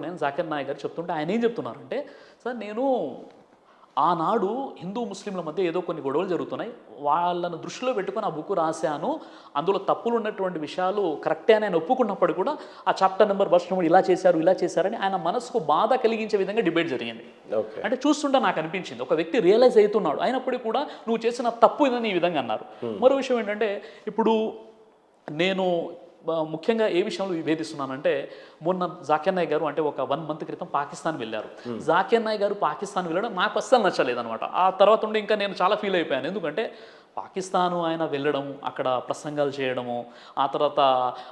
అని జాకీర్ నాయక్ గారు చెప్తుంటే ఆయన ఏం చెప్తున్నారంటే, సార్ నేను ఆనాడు హిందూ ముస్లింల మధ్య ఏదో కొన్ని గొడవలు జరుగుతున్నాయి, వాళ్ళను దృష్టిలో పెట్టుకొని ఆ బుక్ రాశాను, అందులో తప్పులు ఉన్నటువంటి విషయాలు కరెక్టే అని ఆయన ఒప్పుకున్నప్పుడు కూడా ఆ చాప్టర్ నెంబర్ వర్స్ నెంబర్ ఇలా చేశారని ఆయన మనసుకు బాధ కలిగించే విధంగా డిబేట్ జరిగింది. అంటే చూస్తుంటే నాకు అనిపించింది ఒక వ్యక్తి రియలైజ్ అవుతున్నాడు, అయినప్పటికీ కూడా నువ్వు చేసిన తప్పు ఇదని ఈ విధంగా అన్నారు. మరో విషయం ఏంటంటే, ఇప్పుడు నేను ముఖ్యంగా ఏ విషయంలో విభేదిస్తున్నానంటే, మొన్న జాకీర్ నాయక్ గారు అంటే ఒక 1 మంత్ క్రితం పాకిస్తాన్ వెళ్ళారు. జాకీర్ నాయక్ గారు పాకిస్తాన్ వెళ్ళడం నాకు అస్సలు నచ్చలేదనమాట. ఆ తర్వాత ఉండి ఇంకా నేను చాలా ఫీల్ అయిపోయాను. ఎందుకంటే పాకిస్తాను ఆయన వెళ్ళడం, అక్కడ ప్రసంగాలు చేయడము, ఆ తర్వాత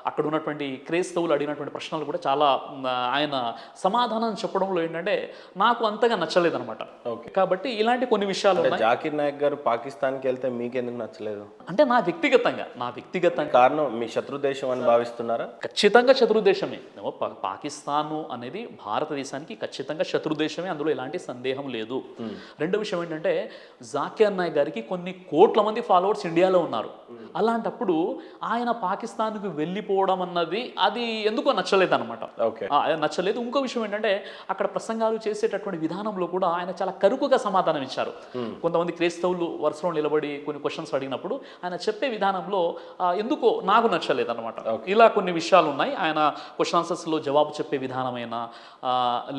అక్కడ ఉన్నటువంటి క్రైస్తవులు అడిగినటువంటి ప్రశ్నలు కూడా చాలా ఆయన సమాధానం చెప్పడంలో ఏంటంటే నాకు అంతగా నచ్చలేదనమాట. కాబట్టి ఇలాంటి కొన్ని విషయాలు జాకీర్ నాయక్ గారు పాకిస్తాన్కి వెళ్తే మీకెందుకు నచ్చలేదు? అంటే నా వ్యక్తిగతంగా కారణం మీ శత్రు దేశం అని భావిస్తున్నారా? ఖచ్చితంగా శత్రు దేశమే. పాకిస్తాను అనేది భారతదేశానికి ఖచ్చితంగా శత్రు దేశమే, అందులో ఎలాంటి సందేహం లేదు. రెండో విషయం ఏంటంటే, జాకీర్ నాయక్ గారికి కొన్ని కోట్ల మంది ఫాలోవర్స్ ఇండియాలో ఉన్నారు. అలాంటప్పుడు ఆయన పాకిస్తాన్కి వెళ్ళిపోవడం అన్నది అది ఎందుకో నచ్చలేదు అనమాట. నచ్చలేదు. ఇంకో విషయం ఏంటంటే, అక్కడ ప్రసంగాలు చేసేటటువంటి విధానంలో కూడా ఆయన చాలా కరుకుగా సమాధానం ఇచ్చారు. కొంతమంది క్రైస్తవులు వరుసలో నిలబడి కొన్ని క్వశ్చన్స్ అడిగినప్పుడు ఆయన చెప్పే విధానంలో ఎందుకో నాకు నచ్చలేదు అనమాట. ఇలా కొన్ని విషయాలు ఉన్నాయి. ఆయన క్వశ్చన్ ఆన్సర్స్లో జవాబు చెప్పే విధానమైనా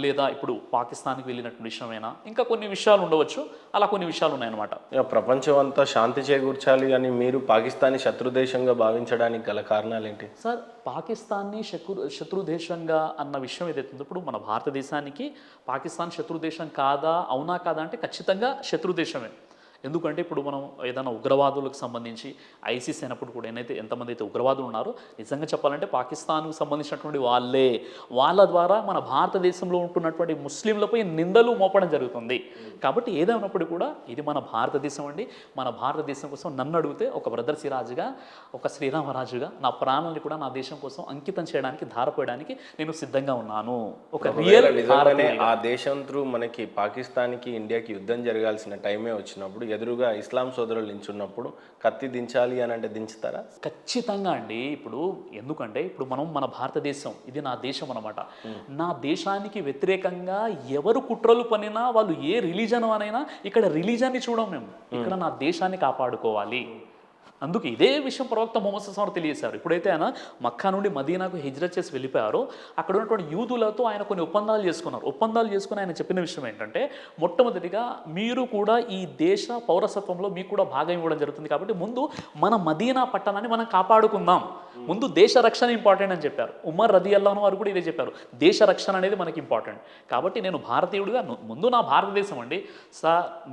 లేదా ఇప్పుడు పాకిస్తాన్కి వెళ్ళినటువంటి విషయమైనా ఇంకా కొన్ని విషయాలు ఉండవచ్చు. అలా కొన్ని విషయాలు ఉన్నాయన్నమాట. ప్రపంచం అంతా శాంతి చేకూర్చాలి అని మీరు పాకిస్తాన్ పాకిస్తాన్ని శత్రు దేశంగా భావించడానికి గల కారణాలు ఏంటి? సార్ పాకిస్తాన్ని శత్రు దేశంగా అన్న విషయం ఏదైతే ఉందో ఇప్పుడు మన భారతదేశానికి పాకిస్తాన్ శత్రు దేశం కాదా అవునా కాదా అంటే ఖచ్చితంగా శత్రు దేశమే. ఎందుకంటే ఇప్పుడు మనం ఏదైనా ఉగ్రవాదులకు సంబంధించి ఐసిస్ అయినప్పుడు కూడా ఎంతమంది అయితే ఉగ్రవాదులు ఉన్నారో నిజంగా చెప్పాలంటే పాకిస్తాన్కు సంబంధించినటువంటి వాళ్ళ ద్వారా మన భారతదేశంలో ఉంటున్నటువంటి ముస్లింలపై నిందలు మోపడం జరుగుతుంది. కాబట్టి ఏదైనప్పుడు కూడా ఇది మన భారతదేశం అండి. మన భారతదేశం కోసం నన్ను అడిగితే ఒక బ్రదర్ సిరాజ్గా, ఒక శ్రీరామరాజుగా నా ప్రాణాన్ని కూడా నా దేశం కోసం అంకితం చేయడానికి, ధారపోయడానికి నేను సిద్ధంగా ఉన్నాను. ఒక రియల్ నిజంగానే ఆ దేశం త్రూ మనకి పాకిస్తాన్కి ఇండియాకి యుద్ధం జరగాల్సిన టైమే వచ్చినప్పుడు ఎదురుగా ఇస్లాం సోదరులు నించున్నప్పుడు కత్తి దించాలి అని అంటే దించుతారా? ఖచ్చితంగా అండి. ఎందుకంటే ఇప్పుడు మన భారతదేశం ఇది నా దేశం అనమాట. నా దేశానికి వ్యతిరేకంగా ఎవరు కుట్రలు పనినా వాళ్ళు ఏ రిలీజన్ అనైనా ఇక్కడ రిలీజన్ని చూడం మేము. ఇక్కడ నా దేశాన్ని కాపాడుకోవాలి. అందుకే ఇదే విషయం ప్రవక్త ముహమ్మద్ సల్లల్లాహు అలైహి వసల్లం తెలియజేశారు. ఎప్పుడైతే ఆయన మక్కా నుండి మదీనాకు హిజ్రత్ చేసి వెళ్ళిపోయారో అక్కడ ఉన్నటువంటి యూదులతో ఆయన కొన్ని ఒప్పందాలు చేసుకుని ఆయన చెప్పిన విషయం ఏంటంటే మొట్టమొదటిగా మీరు కూడా ఈ దేశ పౌరసత్వంలో మీకు కూడా భాగం ఇవ్వడం జరుగుతుంది. కాబట్టి ముందు మన మదీనా పట్టణాన్ని మనం కాపాడుకుందాం. ముందు దేశ రక్షణ ఇంపార్టెంట్ అని చెప్పారు. ఉమర్ రదియల్లాహు వారు కూడా ఇదే చెప్పారు, దేశ రక్షణ అనేది మనకి ఇంపార్టెంట్. కాబట్టి నేను భారతీయుడిగా ముందు నా భారతదేశం అండి.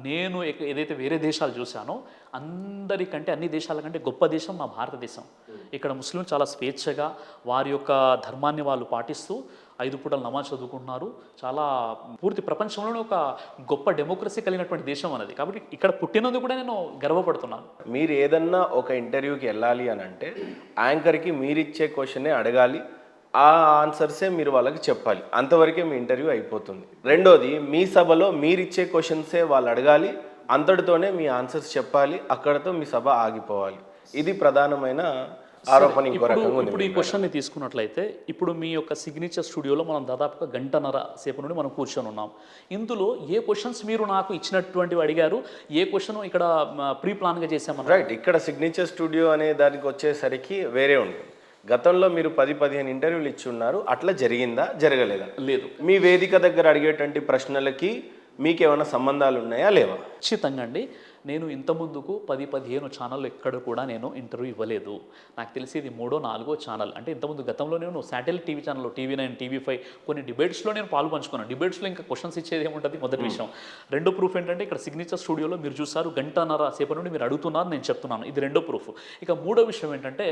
నేను ఏదైతే వేరే దేశాలు చూశానో అందరికంటే అన్ని దేశాల కంటే గొప్ప దేశం మా భారతదేశం. ఇక్కడ ముస్లింలు చాలా స్వేచ్ఛగా వారి యొక్క ధర్మాన్ని వాళ్ళు పాటిస్తూ 5 పూటలు నమాజ్ చదువుకుంటున్నారు. చాలా పూర్తి ప్రపంచంలోనే ఒక గొప్ప డెమోక్రసీ కలిగినటువంటి దేశం అనేది. కాబట్టి ఇక్కడ పుట్టినందుకు కూడా నేను గర్వపడుతున్నాను. మీరు ఏదన్నా ఒక ఇంటర్వ్యూకి వెళ్ళాలి అని అంటే యాంకర్కి మీరిచ్చే క్వశ్చనే అడగాలి, ఆ ఆన్సర్సే మీరు వాళ్ళకి చెప్పాలి. అంతవరకే మీ ఇంటర్వ్యూ అయిపోతుంది. రెండోది, మీ సభలో మీరిచ్చే క్వశ్చన్సే వాళ్ళు అడగాలి, అంతటితోనే మీ ఆన్సర్స్ చెప్పాలి, అక్కడతో మీ సభ ఆగిపోవాలి. ఇది ప్రధానమైన ఆరోపణ. ఇప్పుడు ఈ క్వశ్చన్ని తీసుకున్నట్లయితే ఇప్పుడు మీ యొక్క సిగ్నేచర్ స్టూడియోలో మనం దాదాపుగా గంటన్నర సేపు నుండి మనం కూర్చొని ఉన్నాం. ఇందులో ఏ క్వశ్చన్స్ మీరు నాకు ఇచ్చినటువంటివి అడిగారు, ఏ క్వశ్చన్ ఇక్కడ ప్రీ ప్లాన్గా చేసామని? రైట్, ఇక్కడ సిగ్నేచర్ స్టూడియో అనే దానికి వచ్చేసరికి వేరే ఉంటుంది. గతంలో మీరు 10-15 ఇంటర్వ్యూలు ఇచ్చి ఉన్నారు. అట్లా జరిగిందా, జరగలేదా? లేదు. మీ వేదిక దగ్గర అడిగేటువంటి ప్రశ్నలకి మీకేమైనా సంబంధాలు ఉన్నాయా, లేవా? ఖచ్చితంగా అండి. నేను ఇంతకుముందుకు 10-15 ఛానళ్ళు ఎక్కడ కూడా నేను ఇంటర్వ్యూ ఇవ్వలేదు. నాకు తెలిసి ఇది 3వ 4వ ఛానల్. అంటే ఇంతకుముందు గతంలో నేను శాటిలైట్ టీవీ ఛానల్లో TV9, TV5 కొన్ని డిబేట్స్లో నేను పాలు పంచుకున్నాను. డిబేట్స్లో ఇంకా క్వశ్చన్స్ ఇచ్చేది ఏముంటుంది, మొదటి విషయం. రెండో ప్రూఫ్ ఏంటంటే ఇక్కడ సిగ్నేచర్ స్టూడియోలో మీరు చూసారు గంటన్నర సేపు నుండి మీరు అడుగుతున్నారు, నేను చెప్తున్నాను. ఇది రెండో ప్రూఫ్. ఇక మూడో విషయం ఏంటంటే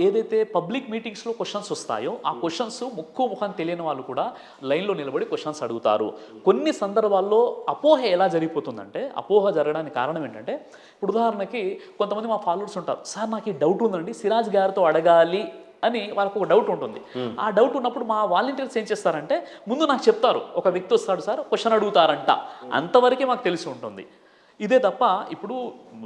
ఏదైతే పబ్లిక్ మీటింగ్స్లో క్వశ్చన్స్ వస్తాయో ఆ క్వశ్చన్స్ ముఖం తెలియని వాళ్ళు కూడా లైన్లో నిలబడి క్వశ్చన్స్ అడుగుతారు. కొన్ని సందర్భాల్లో అపోహ ఎలా జరిగిపోతుందంటే, అపోహ జరగడానికి కారణం ఏంటంటే ఇప్పుడు ఉదాహరణకి కొంతమంది మా ఫాలోవర్స్ ఉంటారు, సార్ నాకు ఈ డౌట్ ఉందండి సిరాజ్ గారితో అడగాలి అని వాళ్ళకు ఒక డౌట్ ఉంటుంది. ఆ డౌట్ ఉన్నప్పుడు మా వాలంటీర్స్ ఏం చేస్తారంటే ముందు నాకు చెప్తారు, ఒక వ్యక్తి వస్తాడు సార్ క్వశ్చన్ అడుగుతారంట, అంతవరకే మాకు తెలిసి ఉంటుంది. ఇదే తప్ప ఇప్పుడు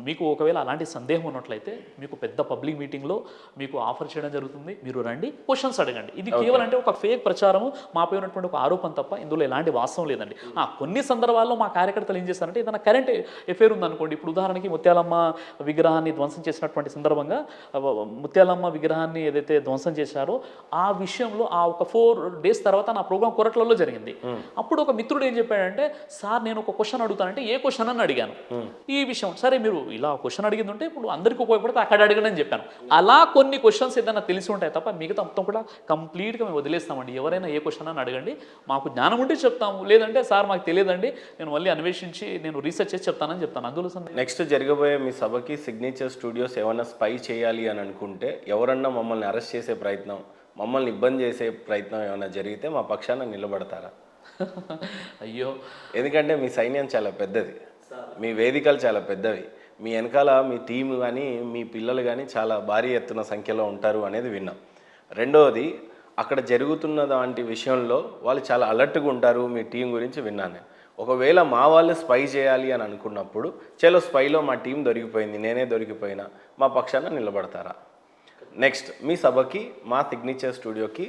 మీకు ఒకవేళ అలాంటి సందేహం ఉన్నట్లయితే మీకు పెద్ద పబ్లిక్ మీటింగ్లో మీకు ఆఫర్ చేయడం జరుగుతుంది, మీరు రండి క్వశ్చన్స్ అడగండి. ఇది కేవలం అంటే ఒక ఫేక్ ప్రచారము, మాపై ఉన్నటువంటి ఒక ఆరోపణ తప్ప ఇందులో ఎలాంటి వాస్తవం లేదండి. కొన్ని సందర్భాల్లో మా కార్యకర్తలు ఏం చేస్తారంటే ఏదైనా కరెంట్ ఎఫైర్ ఉందనుకోండి, ఇప్పుడు ఉదాహరణకి ముత్యాలమ్మ విగ్రహాన్ని ధ్వంసం చేసినటువంటి సందర్భంగా ముత్యాలమ్మ విగ్రహాన్ని ఏదైతే ధ్వంసం చేశారో ఆ విషయంలో ఆ ఒక 4 days తర్వాత నా ప్రోగ్రామ్ కొరట్లలో జరిగింది. అప్పుడు ఒక మిత్రుడు ఏం చెప్పాడంటే, సార్ నేను ఒక క్వశ్చన్ అడుగుతానంటే ఏ క్వశ్చన్ అని అడిగాను. ఈ విషయం సరే మీరు ఇలా క్వశ్చన్ అడిగింది ఉంటే ఇప్పుడు అందరికీ ఉపయోగపడితే అక్కడ అడగండి అని చెప్పాను. అలా కొన్ని క్వశ్చన్స్ ఏదైనా తెలిసి ఉంటాయి తప్ప మిగతా మొత్తం కూడా కంప్లీట్గా మేము వదిలేస్తామండి. ఎవరైనా ఏ క్వశ్చన్ అని అడగండి, మాకు జ్ఞానం ఉంటే చెప్తాము, లేదంటే సార్ మాకు తెలియదండి నేను మళ్ళీ అన్వేషించి నేను రీసెర్చ్ చేసి చెప్తానని చెప్తాను. అందులో నెక్స్ట్ జరగబోయే మీ సభకి సిగ్నేచర్ స్టూడియోస్ ఏమైనా స్పై చేయాలి అని అనుకుంటే, ఎవరన్నా మమ్మల్ని అరెస్ట్ చేసే ప్రయత్నం, మమ్మల్ని ఇబ్బంది చేసే ప్రయత్నం ఏమైనా జరిగితే మా పక్షాన నిలబడతారా? అయ్యో, ఎందుకంటే మీ సైన్యం చాలా పెద్దది, మీ వేదికలు చాలా పెద్దవి, మీ వెనకాల మీ టీం కానీ మీ పిల్లలు కానీ చాలా భారీ ఎత్తున సంఖ్యలో ఉంటారు అనేది విన్నాం. రెండవది, అక్కడ జరుగుతున్న దాంటి విషయంలో వాళ్ళు చాలా అలర్ట్గా ఉంటారు మీ టీం గురించి విన్నాను. ఒకవేళ మా వాళ్ళు స్పై చేయాలి అని అనుకున్నప్పుడు చలో స్పైలో మా టీం దొరికిపోయింది, నేనే దొరికిపోయినా, మా పక్షాన నిలబడతారా? నెక్స్ట్, మీ సభకి మా సిగ్నేచర్ స్టూడియోకి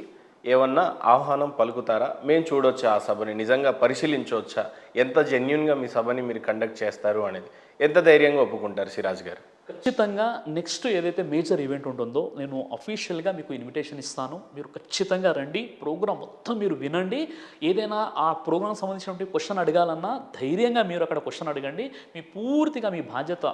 ఏమన్నా ఆహ్వానం పలుకుతారా? మేము చూడొచ్చా ఆ సభని, నిజంగా పరిశీలించవచ్చా, ఎంత జెన్యున్గా మీ సభని మీరు కండక్ట్ చేస్తారు అనేది ఎంత ధైర్యంగా ఒప్పుకుంటారు సిరాజ్ గారు? ఖచ్చితంగా నెక్స్ట్ ఏదైతే మేజర్ ఈవెంట్ ఉంటుందో నేను అఫీషియల్గా మీకు ఇన్విటేషన్ ఇస్తాను, మీరు ఖచ్చితంగా రండి, ప్రోగ్రామ్ మొత్తం మీరు వినండి. ఏదైనా ఆ ప్రోగ్రామ్ సంబంధించినటువంటి క్వశ్చన్ అడగాలన్నా ధైర్యంగా మీరు అక్కడ క్వశ్చన్ అడగండి. మీ పూర్తిగా మీ బాధ్యత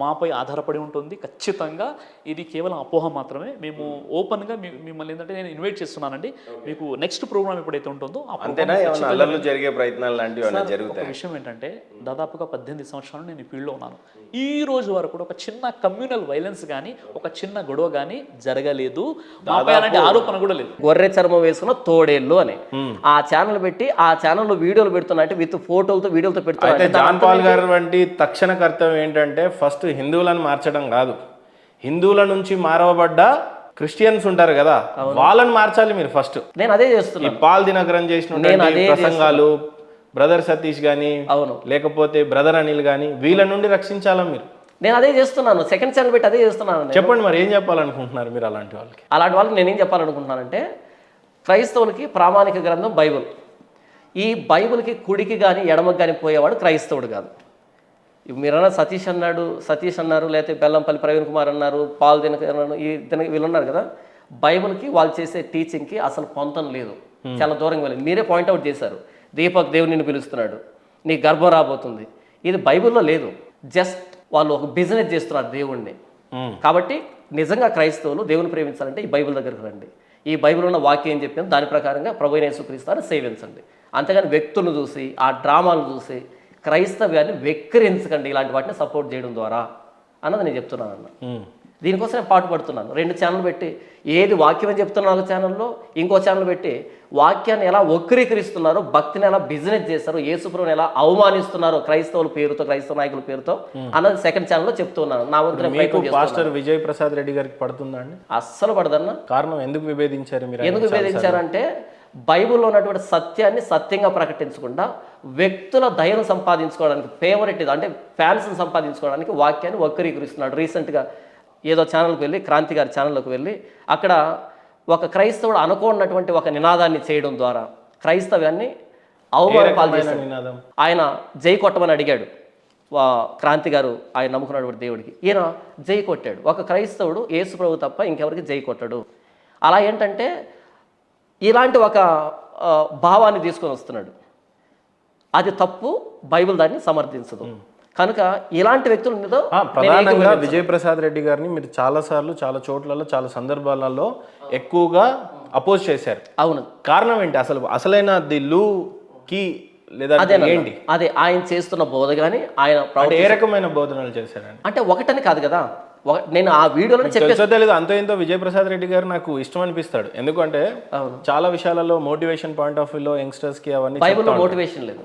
మాపై ఆధారపడి ఉంటుంది. ఖచ్చితంగా ఇది కేవలం అపోహ మాత్రమే. మేము ఓపెన్గా మిమ్మల్ని ఏంటంటే నేను ఇన్వైట్ చేస్తున్నానండి. మీకు నెక్స్ట్ ప్రోగ్రామ్ ఎప్పుడైతే ఉంటుందో ఆ అంతేనా, ఏమైనా అల్లర్లు జరిగే ప్రయత్నాలు లాంటివి ఏమైనా ఒక జరుగుతాయి? విషయం ఏంటంటే దాదాపుగా 18 సంవత్సరాలు నేను ఈ ఫీల్డ్లో ఉన్నాను. ఈ రోజు వరకు కూడా ఒక చిన్న కమ్యూనల్ వైలెన్స్ కానీ ఒక చిన్న గొడవ కానీ జరగలేదు. మాపై అలాంటి ఆరోపణ కూడా లేదు. గొర్రె చర్మం వేసుకున్న తోడేళ్ళు అని ఆ ఛానల్ పెట్టి ఆ ఛానల్లో వీడియోలు పెడుతున్నా అంటే విత్ ఫోటోలతో వీడియోలతో అయితే పెడుతున్నా. జాన్ పాల్ గారు వంటి తక్షణ కర్తవ్యం ఏంటంటే ఫస్ట్ హిందువులను మార్చడం కాదు, హిందువుల నుంచి మారవబడ్డ క్రిస్టియన్స్ ఉంటారు కదా వాళ్ళని మార్చాలి మీరు ఫస్ట్. నేను అదే ఈ చేస్తున్నాను. పాల్ దినకరన్ చేసిన ప్రసంగాలు, బ్రదర్ సతీష్ గానీ అవును, లేకపోతే బ్రదర్ అనిల్ గానీ వీళ్ళ నుండి రక్షించాలా మీరు? నేను అదే చేస్తున్నాను. సెకండ్ ఛానల్ పెట్టి అదే చేస్తున్నాను. చెప్పండి మరి ఏం చెప్పాలనుకుంటున్నారు మీరు అలాంటి వాళ్ళకి? అలాంటి వాళ్ళకి నేనేం చెప్పాలనుకుంటున్నానంటే క్రైస్తవులకి ప్రామాణిక గ్రంథం బైబిల్. ఈ బైబిల్కి కుడికి కానీ ఎడమకి కానీ పోయేవాడు క్రైస్తవుడు కాదు. మీరన్నా సతీష్ అన్నారు, లేకపోతే బెల్లంపల్లి ప్రవీణ్ కుమార్ అన్నారు, పాల్ దినకరన్ వీళ్ళు ఉన్నారు కదా. బైబిల్కి వాళ్ళు చేసే టీచింగ్కి అసలు పొంతం లేదు, చాలా దూరంగా వెళ్ళింది. మీరే పాయింట్అవుట్ చేశారు, దీపక్ దేవుడు నిన్ను పిలుస్తున్నాడు, నీ గర్భం రాబోతుంది. ఇది బైబిల్లో లేదు. జస్ట్ వాళ్ళు ఒక బిజినెస్ చేస్తున్నారు దేవుణ్ణి. కాబట్టి నిజంగా క్రైస్తవులు దేవుని ప్రేమించాలంటే ఈ బైబిల్ దగ్గరకు రండి. ఈ బైబిల్ ఉన్న వాక్యం ఏం చెప్పింది దాని ప్రకారంగా ప్రభువైన యేసుక్రీస్తుని సేవించండి. అంతేగాని వ్యక్తులను చూసి ఆ డ్రామాలు చూసి క్రైస్తవ్యాన్ని వెక్కిరించకండి ఇలాంటి వాటిని సపోర్ట్ చేయడం ద్వారా అన్నది నేను చెప్తున్నాను అన్న. దీనికోసం నేను పాటుపడుతున్నాను. 2 ఛానల్ పెట్టి ఏది వాక్యం అని చెప్తున్నాను ఛానల్లో, ఇంకో ఛానల్ పెట్టి వాక్యాన్ని ఎలా వక్రీకరిస్తున్నారో, భక్తిని ఎలా బిజినెస్ చేస్తారో, యేసుప్రభుని ఎలా అవమానిస్తున్నారో క్రైస్తవుల పేరుతో, క్రైస్తవ నాయకుల పేరుతో అన్నది సెకండ్ ఛానల్లో చెప్తున్నాను. నా వంతు పాస్టర్ విజయ్ ప్రసాద్ రెడ్డి గారికి పడుతుందా అండి? అస్సలు పడదన్న. కారణం ఎందుకు విభేదించారు మీరు? ఎందుకు విభేదించారంటే బైబిల్లో ఉన్నటువంటి సత్యాన్ని సత్యంగా ప్రకటించకుండా వ్యక్తుల దయను సంపాదించుకోవడానికి, ఫేవరెట్ అంటే ఫ్యాన్స్ని సంపాదించుకోవడానికి వాక్యాన్ని వక్రీకరిస్తున్నాడు. రీసెంట్గా ఏదో ఛానల్కి వెళ్ళి, క్రాంతి గారి ఛానల్లోకి వెళ్ళి అక్కడ ఒక క్రైస్తవుడు అనుకోనటువంటి ఒక నినాదాన్ని చేయడం ద్వారా క్రైస్తవ్యాన్ని అవమానం పాలు చేశాడు. ఆయన జై కొట్టమని అడిగాడు క్రాంతి గారు, ఆయన నమ్ముకున్నటువంటి దేవుడికి. ఈయన జై కొట్టాడు. ఒక క్రైస్తవుడు యేసు ప్రభు తప్ప ఇంకెవరికి జై కొట్టాడు. అలా ఏంటంటే ఇలాంటి ఒక భావాన్ని తీసుకొని వస్తున్నాడు. అది తప్పు, బైబిల్ దాన్ని సమర్థించదు. కనుక ఇలాంటి వ్యక్తుల మీద ప్రధానంగా విజయ్ ప్రసాద్ రెడ్డి గారిని మీరు చాలా సార్లు, చాలా చోట్లలో, చాలా సందర్భాలలో ఎక్కువగా అపోజ్ చేశారు. అవును, కారణం ఏంటి? అసలైన ది లూకి లేదా ఏంటి? అదే ఆయన చేస్తున్న బోధ కానీ ఆయన ఏ రకమైన బోధనలు చేశారండి? అంటే ఒకటని కాదు కదా. నేను ఆ వీడియోలో తెలియదు అంతో ఇంతో విజయ్ ప్రసాద్ రెడ్డి గారు నాకు ఇష్టం అనిపిస్తాడు. ఎందుకంటే చాలా విషయాలలో మోటివేషన్ పాయింట్ ఆఫ్ వ్యూలో యంగ్స్టర్స్ కి అవన్నీ. బైబిల్లో మోటివేషన్ లేదు,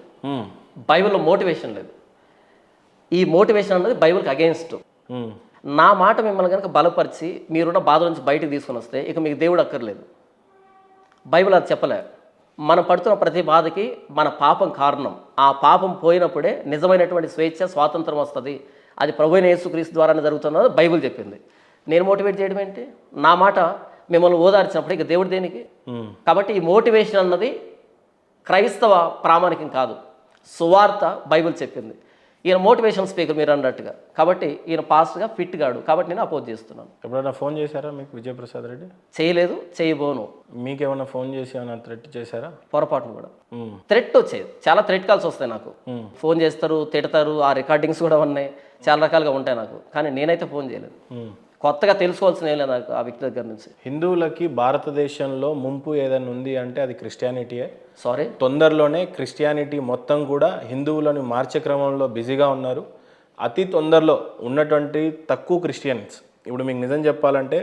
బైబిల్లో మోటివేషన్ లేదు. ఈ మోటివేషన్ అన్నది బైబిల్కి అగెయిన్స్ట్. నా మాట మిమ్మల్ని కనుక బలపరిచి మీరున్న బాధ నుంచి బయటకు తీసుకొని వస్తే ఇక మీకు దేవుడు అక్కర్లేదు. బైబిల్ అది చెప్పలే. మనం పడుతున్న ప్రతి బాధకి మన పాపం కారణం. ఆ పాపం పోయినప్పుడే నిజమైనటువంటి స్వేచ్ఛ, స్వాతంత్రం వస్తుంది. అది ప్రభువైన యేసుక్రీస్తు ద్వారానే జరుగుతున్నది బైబిల్ చెప్పింది. నేను మోటివేట్ చేయడం ఏంటి? నా మాట మిమ్మల్ని ఓదార్చినప్పుడు ఇక దేవుడు దేనికి? కాబట్టి ఈ మోటివేషన్ అన్నది క్రైస్తవ ప్రామాణికం కాదు, సువార్త బైబిల్ చెప్పింది. ఈయన మోటివేషన్ స్పీకర్ మీరు అన్నట్టుగా, కాబట్టి ఈయన పాస్ట్గా ఫిట్ గాడు, కాబట్టి నేను అపోజ్ చేస్తున్నాను. ఎప్పుడైనా ఫోన్ చేశారా మీకు విజయ్ ప్రసాద్ రెడ్డి? చేయలేదు, చేయబోను. మీకేమైనా ఫోన్ చేసి ఏమైనా థ్రెట్ చేశారా? పొరపాటును కూడా థ్రెట్ వచ్చేది. చాలా థ్రెట్ కాల్స్ వస్తాయి నాకు. ఫోన్ చేస్తారు, తిడతారు, ఆ రికార్డింగ్స్ కూడా ఉన్నాయి, చాలా రకాలుగా ఉంటాయి నాకు. కానీ నేనైతే ఫోన్ చేయలేదు. కొత్తగా తెలుసుకోవాల్సిన ఏం లేదు నాకు ఆ వ్యక్తి దగ్గర నుంచి. హిందువులకి భారతదేశంలో ముంపు ఏదైనా ఉంది అంటే అది క్రిస్టియానిటీయే. సారీ, తొందరలోనే క్రిస్టియానిటీ మొత్తం కూడా హిందువులను మార్చే క్రమంలో బిజీగా ఉన్నారు. అతి తొందరలో ఉన్నటువంటి తక్కువ క్రిస్టియన్స్, ఇప్పుడు మీకు నిజం చెప్పాలంటే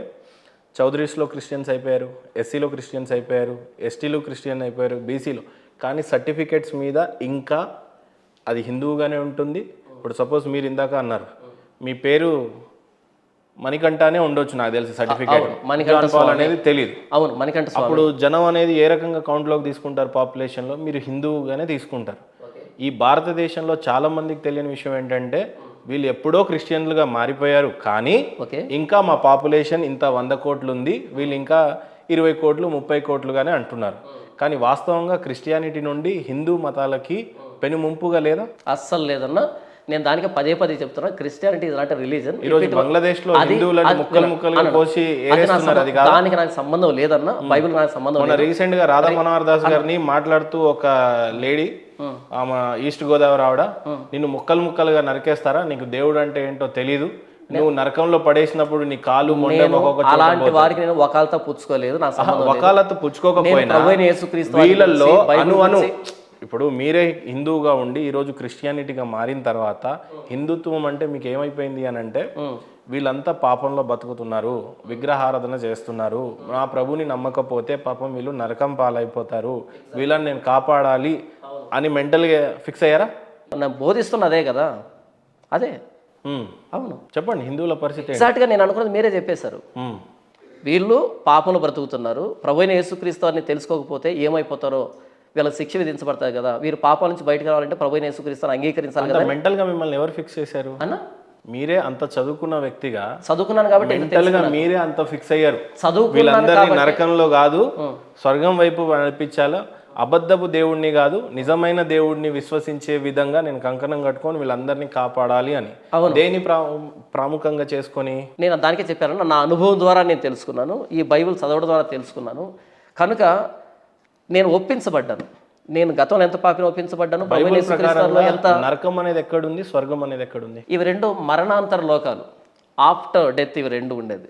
చౌదరీస్లో క్రిస్టియన్స్ అయిపోయారు, ఎస్సీలో క్రిస్టియన్స్ అయిపోయారు, ఎస్టీలో క్రిస్టియన్ అయిపోయారు, బీసీలో. కానీ సర్టిఫికేట్స్ మీద ఇంకా అది హిందువుగానే ఉంటుంది. ఇప్పుడు సపోజ్ మీరు ఇందాక అన్నారు మీ పేరు మణికంఠనే ఉండొచ్చు, నాకు తెలిసి సర్టిఫికేట్ అనేది తెలియదు. అవును, మణికంఠ. అప్పుడు జనం అనేది ఏ రకంగా కౌంట్లోకి తీసుకుంటారు? పాపులేషన్లో మీరు హిందువుగానే తీసుకుంటారు. ఈ భారతదేశంలో చాలా మందికి తెలియని విషయం ఏంటంటే వీళ్ళు ఎప్పుడో క్రిస్టియన్లుగా మారిపోయారు, కానీ ఇంకా మా పాపులేషన్ ఇంత 100 కోట్లు ఉంది, వీళ్ళు ఇంకా 20 కోట్లు 30 కోట్లుగానే అంటున్నారు. కానీ వాస్తవంగా క్రిస్టియానిటీ నుండి హిందూ మతాలకి పెను ముంపుగా లేదా? అస్సలు లేదన్నా. నేను దానికి పదే చెప్తున్నా, Christianity is not a religion. ఈరోజు బంగ్లాదేశ్ లో హిందువులను ముక్కలు ముక్కలుగా కోసి ఏరేస్తున్నారు, అది కాదు. దానికి నాకు సంబంధం లేదన్న, బైబిల్ నాకు సంబంధం లేదు. రీసెంట్ గా రాధా మనోహర్ దాస్ గారిని మాట్లాడుతూ ఒక లేడీ ఆమె ఈస్ట్ గోదావరి ఆవిడ, నిన్ను ముక్కలు ముక్కలుగా నరికేస్తారా, నీకు దేవుడు అంటే ఏంటో తెలీదు, నువ్వు నరకంలో పడేసినప్పుడు నీ కాలు మొండె అలాంటి వారికి నేను వకాలతో పుచ్చుకోలేదు, నా సంబంధం లేదు. వకాలతో పుచ్చుకోకపోయినా ప్రభువైన యేసుక్రీస్తు వీళ్ళల్లో బైబిల్ అను ఇప్పుడు మీరే హిందువుగా ఉండి ఈరోజు క్రిస్టియానిటీగా మారిన తర్వాత హిందుత్వం అంటే మీకు ఏమైపోయింది అని అంటే వీళ్ళంతా పాపంలో బతుకుతున్నారు, విగ్రహారాధన చేస్తున్నారు, నా ప్రభుని నమ్మకపోతే పాపం వీళ్ళు నరకం పాలైపోతారు, వీళ్ళని నేను కాపాడాలి అని మెంటల్గా ఫిక్స్ అయ్యారా? నేను బోధిస్తున్న అదే కదా, అదే. అవును, చెప్పండి హిందువుల పరిస్థితి. ఎగ్జాక్ట్గా నేను అనుకున్నది మీరే చెప్పేశారు. వీళ్ళు పాపంలో బ్రతుకుతున్నారు, ప్రభువైన యేసుక్రీస్తు అని తెలుసుకోకపోతే ఏమైపోతారో వీళ్ళకి శిక్ష విధించబడతారు కదా, వీరు పాపాల నుంచి బయటకు రావాలంటే ప్రభువైన యేసుక్రీస్తుని అంగీకరించాలి కదా. మెంటల్గా మిమ్మల్ని ఎవరు ఫిక్స్ చేశారు అన్న? మీరే అంత చదువుకున్న వ్యక్తిగా, చదువుకున్నాను కాబట్టి మెంటల్గా మీరే అంత ఫిక్స్ అయ్యారు. చదువుకున్నాను వీళ్ళందరినీ నరకంలో కాదు స్వర్గం వైపు నడిపించాలా, అబద్ధపు దేవుడిని కాదు నిజమైన దేవుడిని విశ్వసించే విధంగా నేను కంకణం కట్టుకొని వీళ్ళందరినీ కాపాడాలి అని. దేని ప్రాముఖ్యంగా చేసుకొని నేను దానికే చెప్పాను, నా అనుభవం ద్వారా నేను తెలుసుకున్నాను, ఈ బైబిల్ చదవడం ద్వారా తెలుసుకున్నాను కనుక నేను ఒప్పించబడ్డాను. నేను గతంలో ఎంత పాపిని ఒప్పించబడ్డాను, ఎంత. నరకం అనేది ఎక్కడుంది, స్వర్గం అనేది ఎక్కడుంది? ఇవి రెండు మరణాంతర లోకాలు, ఆఫ్టర్ డెత్ ఇవి రెండు ఉండేది.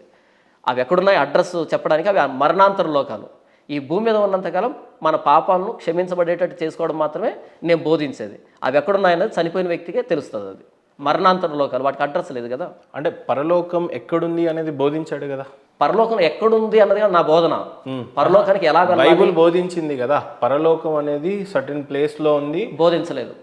అవి ఎక్కడున్నాయి అడ్రస్ చెప్పడానికి, అవి మరణాంతర లోకాలు. ఈ భూమి మీద ఉన్నంతకాలం మన పాపాలను క్షమించబడేటట్టు చేసుకోవడం మాత్రమే నేను బోధించేది. అవి ఎక్కడున్నాయనేది చనిపోయిన వ్యక్తికే తెలుస్తుంది. అది మరణాంతర లోకాలు, వాటికి అడ్రస్ లేదు కదా. అంటే పరలోకం ఎక్కడుంది అనేది బోధించాడు కదా. పరలోకం ఎక్కడుంది అన్నది నా బోధన. పరలోకానికి ఎలా బైబుల్ బోధించింది కదా, పరలోకం అనేది సర్టెన్ ప్లేస్ లో ఉంది. బోధించలేదు.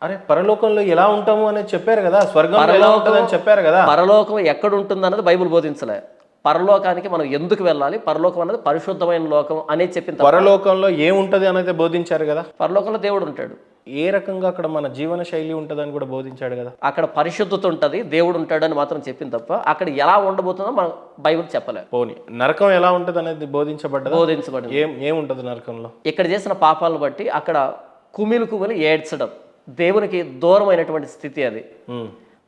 అరే పరలోకంలో ఎలా ఉంటాము అనేది చెప్పారు కదా, స్వర్గం ఎలా ఉంటుందని చెప్పారు కదా. పరలోకం ఎక్కడ ఉంటుంది అన్నది బైబుల్ బోధించలే. పరలోకానికి మనం ఎందుకు వెళ్ళాలి, పరలోకం అనేది పరిశుద్ధమైన లోకం అనేది చెప్పింది. పరలోకంలో ఏముంటది అనేది బోధించారు కదా. పరలోకంలో దేవుడు ఉంటాడు, ఏ రకంగా అక్కడ మన జీవన శైలి ఉంటుందని కూడా బోధించాడు కదా. అక్కడ పరిశుద్ధత ఉంటుంది, దేవుడు ఉంటాడు అని మాత్రం చెప్పింది తప్ప అక్కడ ఎలా ఉండబోతుందో మన బైబిల్ చెప్పలేదు. పోనీ నరకం ఎలా ఉంటుంది అనేది బోధించబడ్డది. ఏముంటది నరకంలో? ఇక్కడ చేసిన పాపాలను బట్టి అక్కడ కుమిలి ఏడ్చడం, దేవునికి దూరమైనటువంటి స్థితి, అది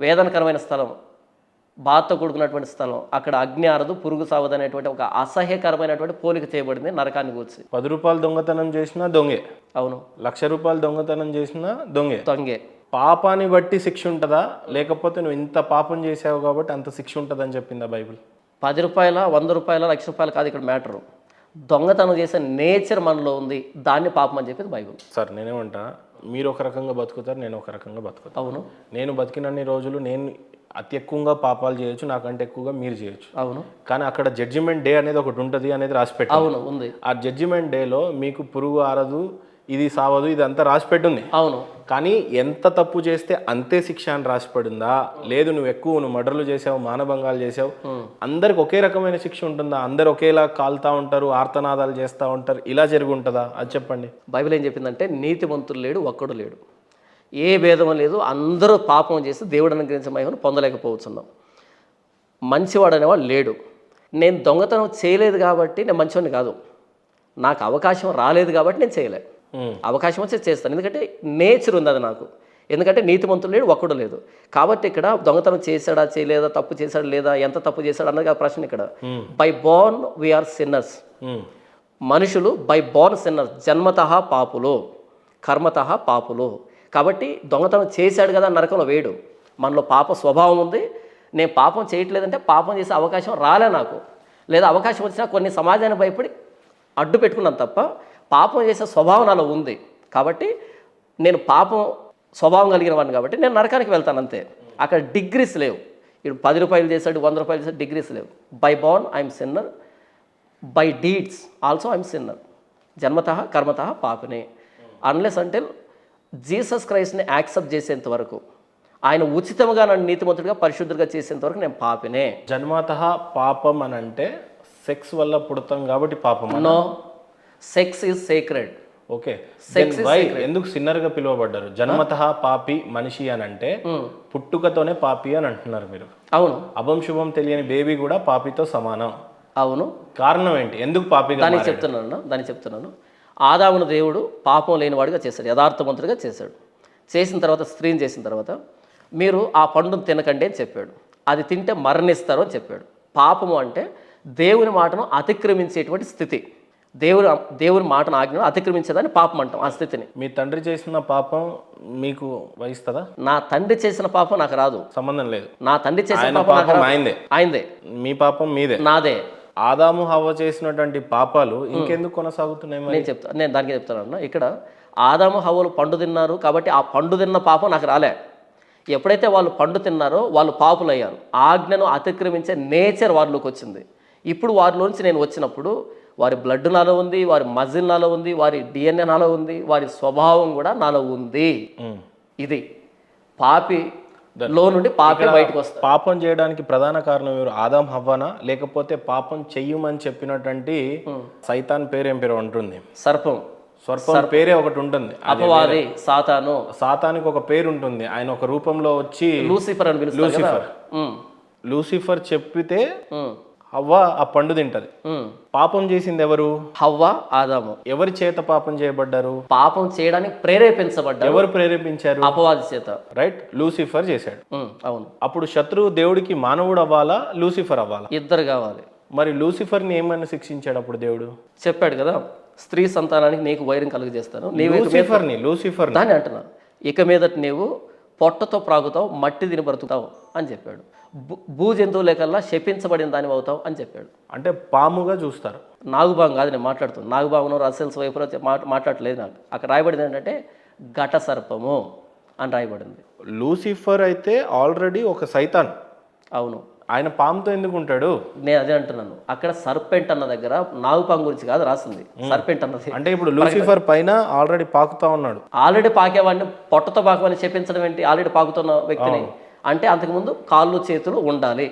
వేదనకరమైన స్థలం, బాధతో కూడుకున్నటువంటి స్థలం. అక్కడ అగ్ని ఆరదు, పురుగు సావదు అనేటువంటి ఒక అసహ్యకరమైనటువంటి పోలిక చేయబడింది నరకాన్ని కూర్చి. 10 రూపాయలు దొంగతనం చేసినా దొంగే. అవును. 1,00,000 రూపాయలు దొంగతనం చేసినా దొంగే. పాపాన్ని బట్టి శిక్ష ఉంటుందా, లేకపోతే నువ్వు ఇంత పాపం చేసావు కాబట్టి అంత శిక్ష ఉంటుందని చెప్పిందా బైబిల్? 10 రూపాయల, 100 రూపాయల, 1,00,000 రూపాయలు కాదు ఇక్కడ మ్యాటరు. దొంగతనం చేసే నేచర్ మనలో ఉంది, దాన్ని పాపం అని చెప్పింది బైబిల్. సార్ నేనేమంటా, మీరు ఒక రకంగా బతుకుతారు, నేను ఒక రకంగా బతుకుతాను. అవును. నేను బతికినన్ని రోజులు నేను అతి ఎక్కువగా పాపాలు చేయొచ్చు, నాకంటే ఎక్కువగా మీరు చేయొచ్చు. అవును. కానీ అక్కడ జడ్జిమెంట్ డే అనేది ఒకటి ఉంటుంది అనేది రాసిపెట్టు. అవును, ఉంది. ఆ జడ్జిమెంట్ డేలో మీకు పురుగు ఆరదు, ఇది సావదు, ఇది అంతా రాసిపెట్టుంది. అవును. కానీ ఎంత తప్పు చేస్తే అంతే శిక్ష అని రాసిపడిందా, లేదు నువ్వు మర్డర్లు చేసావు, మానభంగాలు చేసావు, అందరికి ఒకే రకమైన శిక్ష ఉంటుందా, అందరు ఒకేలా కాలుతా ఉంటారు, ఆర్తనాదాలు చేస్తూ ఉంటారు, ఇలా జరిగి ఉంటుందా? అది చెప్పండి. బైబిల్ ఏం చెప్పిందంటే నీతిమంతులు లేడు, ఒక్కడు లేడు, ఏ భేదం లేదు, అందరూ పాపం చేసి దేవుడు అనుగ్రహించే మహిమను పొందలేకపోతున్నాం. మంచివాడు అనేవాడు లేడు. నేను దొంగతనం చేయలేదు కాబట్టి నేను మంచివాడిని కాదు, నాకు అవకాశం రాలేదు కాబట్టి నేను చేయలే. అవకాశం వచ్చి చేస్తాను, ఎందుకంటే నేచర్ ఉంది అది నాకు. ఎందుకంటే నీతిమంతులు లేడు, ఒక్కడు లేదు. కాబట్టి ఇక్కడ దొంగతనం చేశాడా చేయలేదా, తప్పు చేశాడా లేదా, ఎంత తప్పు చేశాడు అన్నది ఆ ప్రశ్న ఇక్కడ. By born we are sinners. మనుషులు బై బోర్న్ సిన్నర్స్, జన్మతః పాపులు, కర్మతః పాపులు. కాబట్టి దొంగతనం చేశాడు కదా నరకంలో వేయడు. మనలో పాప స్వభావం ఉంది. నేను పాపం చేయట్లేదంటే పాపం చేసే అవకాశం రాలే నాకు, లేదా అవకాశం వచ్చినా కొన్ని సమాజాన్ని భయపడి అడ్డు పెట్టుకున్నాను తప్ప పాపం చేసే స్వభావం నాలో ఉంది. కాబట్టి నేను పాపం స్వభావం కలిగిన వాడిని కాబట్టి నేను నరకానికి వెళ్తాను అంతే. అక్కడ డిగ్రీస్ లేవు. ఇప్పుడు 10 రూపాయలు చేశాడు, 100 రూపాయలు చేశాడు, డిగ్రీస్ లేవు. By born I'm sinner, by deeds also I'm sinner. జన్మతః కర్మతః పాపినే. అన్లెస్ అంటే జీసస్ క్రైస్ట్ని యాక్సెప్ట్ చేసేంత వరకు, ఆయన ఉచితంగా నన్ను నీతిమంతుడిగా పరిశుద్ధుడిగా చేసేంత వరకు నేను పాపినే. జన్మతః పాపం అని అంటే సెక్స్ వల్ల పుడతాం కాబట్టి పాపం? No, sex is sacred. Okay, ఎందుకు సిన్నర్ గా పిలువబడ్డారు? జన్మతః పాపి మనిషి అని అంటే పుట్టుకతోనే పాపి అని అంటున్నారు మీరు. అవును. అభం శుభం తెలియని బేబీ కూడా పాపితో సమానం. అవును. కారణం ఏంటి, ఎందుకు పాపిగా? దానికి చెప్తున్నాను. ఆదామును దేవుడు పాపం లేనివాడిగా చేశాడు, యథార్థవంతుడిగా చేశాడు. చేసిన తర్వాత స్త్రీని చేసిన తర్వాత మీరు ఆ పండును తినకండి అని చెప్పాడు. అది తింటే మరణిస్తారు అని చెప్పాడు. పాపము అంటే దేవుని మాటను అతిక్రమించేటువంటి స్థితి. దేవుని మాటను ఆజ్ఞను అతిక్రమించేదాన్ని పాపం అంటాం ఆ స్థితిని. మీ తండ్రి చేసిన పాపం మీకు వహిస్తుందా? నా తండ్రి చేసిన పాపం నాకు రాదు, సంబంధం లేదు. నా తండ్రి చేసిన ఆయన పాపం నాకు పాపం రాదు. ఆయనదే, ఆయనదే, మీ పాపం మీదే. నాదే. ఆదాము హవ్వ చేసినటువంటి పాపాలు ఇంకెందుకు కొనసాగుతున్నాయి మరి? నేను దానికి చెప్తాను. ఇక్కడ ఆదాము హవ్వలు పండు తిన్నారు కాబట్టి ఆ పండు తిన్న పాపం నాకు రాలే. ఎప్పుడైతే వాళ్ళు పండు తిన్నారో వాళ్ళు పాపులయ్యారు. ఆజ్ఞను అతిక్రమించే నేచర్ వారిలోకి వచ్చింది. ఇప్పుడు వారిలోంచి నేను వచ్చినప్పుడు వారి బ్లడ్ నాలో ఉంది, వారి మజిల్ నాలో ఉంది, వారి డిఎన్ఏ నాలో ఉంది, వారి స్వభావం కూడా నాలో ఉంది. ఇది పాపి లో నుండి పాపే బయటకు వస్తారు. పాపం చేయడానికి ప్రధాన కారణం ఎవరు? ఆదాం హవ్వనా, లేకపోతే పాపం చెయ్యమని చెప్పినటువంటి సైతాన్ పేరేం పేరు ఉంటుంది? సర్పం. స్వర్పం పేరే ఒకటి ఉంటుంది, అపవాది, సాతాను. సాతానికి ఒక పేరు ఉంటుంది. ఆయన ఒక రూపంలో వచ్చి లూసిఫర్ అని పిలుస్తారు. లూసిఫర్. లూసిఫర్ చెప్పితే హవ్వ ఆ పండు తింటది. పాపం చేసింది ఎవరు? హవ్వ, ఆదాము. ఎవరి చేత పాపం చేయబడ్డారు? పాపం చేయడానికి ప్రేరేపించబడ్డారు. ఎవరు ప్రేరేపించారు? అపవాది చేత. రైట్, లూసిఫర్ చేశాడు. అవును. అప్పుడు శత్రువు దేవుడికి మానవుడు అవ్వాలా, లూసిఫర్ అవ్వాలా? ఇద్దరు కావాలి. మరి లూసిఫర్ని ఏమైనా శిక్షించాడు అప్పుడు దేవుడు? చెప్పాడు కదా, స్త్రీ సంతానానికి నీకు వైరం కలుగజేస్తాను. లూసిఫర్ దాన్ని అంటున్నా, ఇక మీదట నీవు పొట్టతో ప్రాగుతావు, మట్టి తిని బ్రతుకుతావు అని చెప్పాడు. భూజంతువులే కల్లా శపించబడిన దాని అవుతావు అని చెప్పాడు. అంటే పాముగా చూస్తారు. నాగుబాం కాదు నేను మాట్లాడుతాను. నాగుబామును రసెల్స్ వైపు మాట్లాడలేదు. నాకు అక్కడ రాయబడింది ఏంటంటే ఘట సర్పము అని రాయబడింది. లూసిఫర్ అయితే ఆల్రెడీ ఒక సైతాన్. అవును. ఆయన పాముతో ఎందుకు ఉంటాడు? నేను అదే అంటున్నాను. అక్కడ సర్పెంట్ అన్న దగ్గర నాగుపాము గురించి కాదు రాసింది, సర్పెంట్ అన్నది. అంటే ఇప్పుడు లూసిఫర్ పైన ఆల్రెడీ పాకుతా ఉన్నాడు. ఆల్రెడీ పాకేవాడిని పొట్టతో పాకమని చెప్పించడం ఏంటి? ఆల్రెడీ పాకుతున్న వ్యక్తిని అంటే అంతకుముందు కాళ్ళు చేతులు ఉండాలి,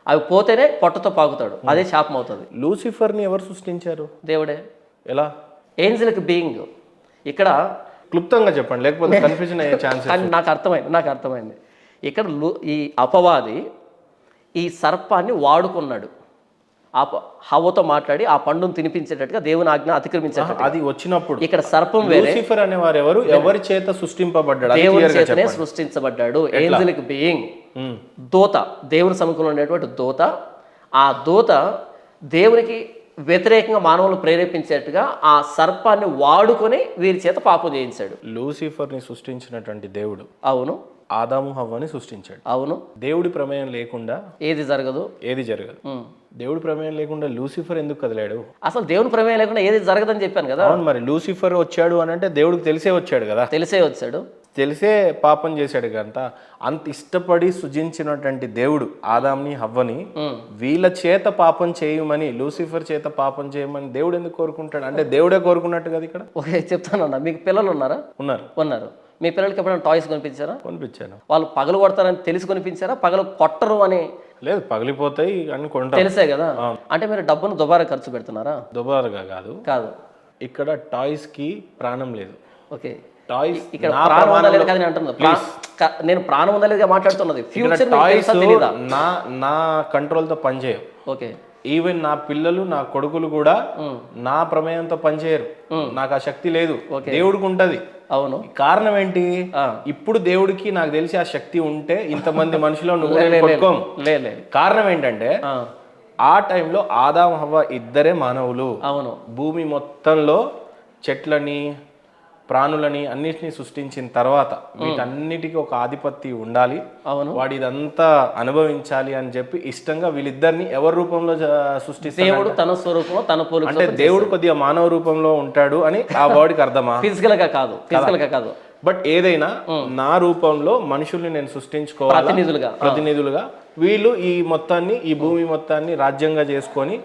అవి పోతేనే పొట్టతో పాకుతాడు. అదే శాపం అవుతుంది. లూసిఫర్ని ఎవరు సృష్టించారు? దేవుడే. ఎలా? Angelic being. ఇక్కడ క్లుప్తంగా చెప్పండి, లేకపోతే కన్ఫ్యూజన్ అయ్యే ఛాన్స్. కానీ నాకు అర్థమైంది. ఇక్కడ ఈ అపవాది ఈ సర్పాన్ని వాడుకున్నాడు. హవ్వతో మాట్లాడి ఆ పండును తినిపించేటట్టుగా దేవుని ఆజ్ఞ అతిక్రమించాడు. అది వచ్చినప్పుడు ఇక్కడ సర్పం వేరే. లూసిఫర్ అనేవారు ఎవరు? ఎవరి చేత సృష్టింపబడ్డాడు? దేవుని చేతనే సృష్టించబడ్డాడు. ఏంజలిక్ బీయింగ్, దూత, దేవుని సముఖంలో ఉండేటువంటి దూత. ఆ దూత దేవునికి వ్యతిరేకంగా మానవులు ప్రేరేపించేట్టుగా ఆ సర్పాన్ని వాడుకొని వీరి చేత పాపం చేయించాడు. లూసిఫర్ని సృష్టించినటువంటి దేవుడు, అవును, ఆదాము హవ్వని సృష్టించాడు. అవును. దేవుడి ప్రమేయం లేకుండా ఏది జరగదు. దేవుడి ప్రమేయం లేకుండా లూసిఫర్ ఎందుకు కదిలాడు? అసలు దేవుని ప్రమేయం లేకుండా ఏది జరగదని చెప్పాను కదా. అవును, మరి లూసిఫర్ వచ్చాడు అని అంటే దేవుడికి తెలిసే వచ్చాడు కదా. తెలిసే పాపం చేశాడు కదా. అంత ఇష్టపడి సృజించినటువంటి దేవుడు ఆదాంని హవ్వని వీళ్ళ చేత పాపం చేయమని, లూసిఫర్ చేత పాపం చేయమని దేవుడు ఎందుకు కోరుకుంటాడు? అంటే దేవుడే కోరుకున్నట్టు కదా ఇక్కడ. ఓకే, చెప్తానన్నా. మీకు పిల్లలు ఉన్నారా? ఉన్నారు. మీ పిల్లలకి ఎప్పుడైనా టాయ్స్ కొనిపించారా? కొనిపించాను. వాళ్ళు పగలు కొడతారని తెలిసి కొనిపించారా? పగలు కొట్టరు అని? లేదు, పగిలిపోతాయి అని కొంటారు. తెలిసే కదా. అంటే మీరు డబ్బును దుబారా ఖర్చు పెడుతున్నారా? దుబారాగా కాదు. ఇక్కడ టాయ్స్ కి ప్రాణం లేదు. ఓకే, టాయ్స్ ఇక్కడ ప్రాణం ఉందలేదు కదా నేను అంటున్నా. నేను ప్రాణం ఉందలేదుగా మాట్లాడుతున్నది. ఫ్యూచర్ టాయ్స్ నా కంట్రోల్ తో పనిచేయవు. ఓకే, ఈవెన్ నా పిల్లలు, నా కొడుకులు కూడా నా ప్రమేయంతో పనిచేయరు. నాకు ఆ శక్తి లేదు, దేవుడికి ఉంటది. అవును. కారణం ఏంటి? ఇప్పుడు దేవుడికి నాకు తెలిసి ఆ శక్తి ఉంటే ఇంతమంది మనుషులు నువ్వు కారణం ఏంటంటే ఆ టైంలో ఆదాం హవ్వ ఇద్దరే మానవులు. అవును. భూమి మొత్తంలో చెట్లని, ప్రాణులని అన్నిటిని సృష్టించిన తర్వాత వీటన్నిటికీ ఒక ఆధిపత్యం ఉండాలి. అవును. వాడు ఇదంతా అనుభవించాలి అని చెప్పి ఇష్టంగా వీళ్ళిద్దరిని ఎవరి రూపంలో సృష్టిస్తాడు? దేవుడు తన స్వరూపంలో తన పోలిక. అంటే దేవుడు కొద్దిగా మానవ రూపంలో ఉంటాడు అని ఆ బాడీకి అర్థమా? ఫిజికల్ గా కాదు. బట్ ఏదైనా నా రూపంలో మనుషుల్ని నేను సృష్టించుకోవాలి ప్రతినిధులుగా. వీళ్ళు ఈ మొత్తాన్ని, ఈ భూమి మొత్తాన్ని రాజ్యంగా చేసుకొని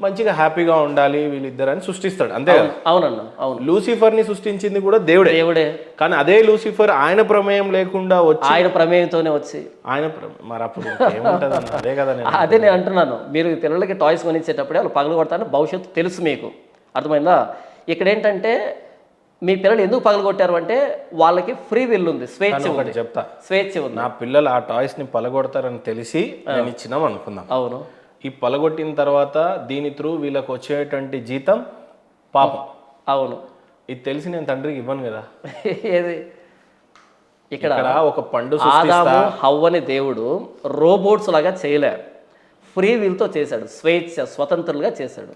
మంచిగా హ్యాపీగా ఉండాలి వీళ్ళిద్దరని సృష్టిస్తాడు. అంతే కదా? అవునన్నా, అవును. లూసిఫర్ ని సృష్టించింది కూడా దేవుడే. కానీ అదే లూసిఫర్ ఆయన ప్రమేయం లేకుండా వచ్చి, ఆయన ప్రమేయంతోనే వచ్చి మరి అప్పుడు ఏముంటది అన్న? అదే కదా అదే నేను అంటున్నాను. మీరు పిల్లలకి టాయ్స్ కొనిచ్చేటప్పుడే వాళ్ళు పగలు కొడతారని భవిష్యత్తు తెలుసు మీకు. అర్థమైందా? ఇక్కడ ఏంటంటే మీ పిల్లలు ఎందుకు పగలగొట్టారు అంటే వాళ్ళకి ఫ్రీ విల్ ఉంది, స్వేచ్ఛ ఉంది. నా పిల్లలు ఆ టాయ్స్ ని పగలగొడతారని తెలిసి నేను ఇచ్చినాం అనుకుందాం. అవును. ఈ పగలగొట్టిన తర్వాత దీని త్రూ వీళ్ళకి వచ్చేటువంటి జీతం పాపం. అవును. ఇది తెలిసి నేను తండ్రికి ఇవ్వను కదా. ఏది ఇక్కడ ఒక పండు ఆదాము హవ్వని దేవుడు రోబోట్స్ లాగా చేయలే, ఫ్రీ విల్తో చేశాడు, స్వేచ్ఛ స్వతంత్రులుగా చేశాడు.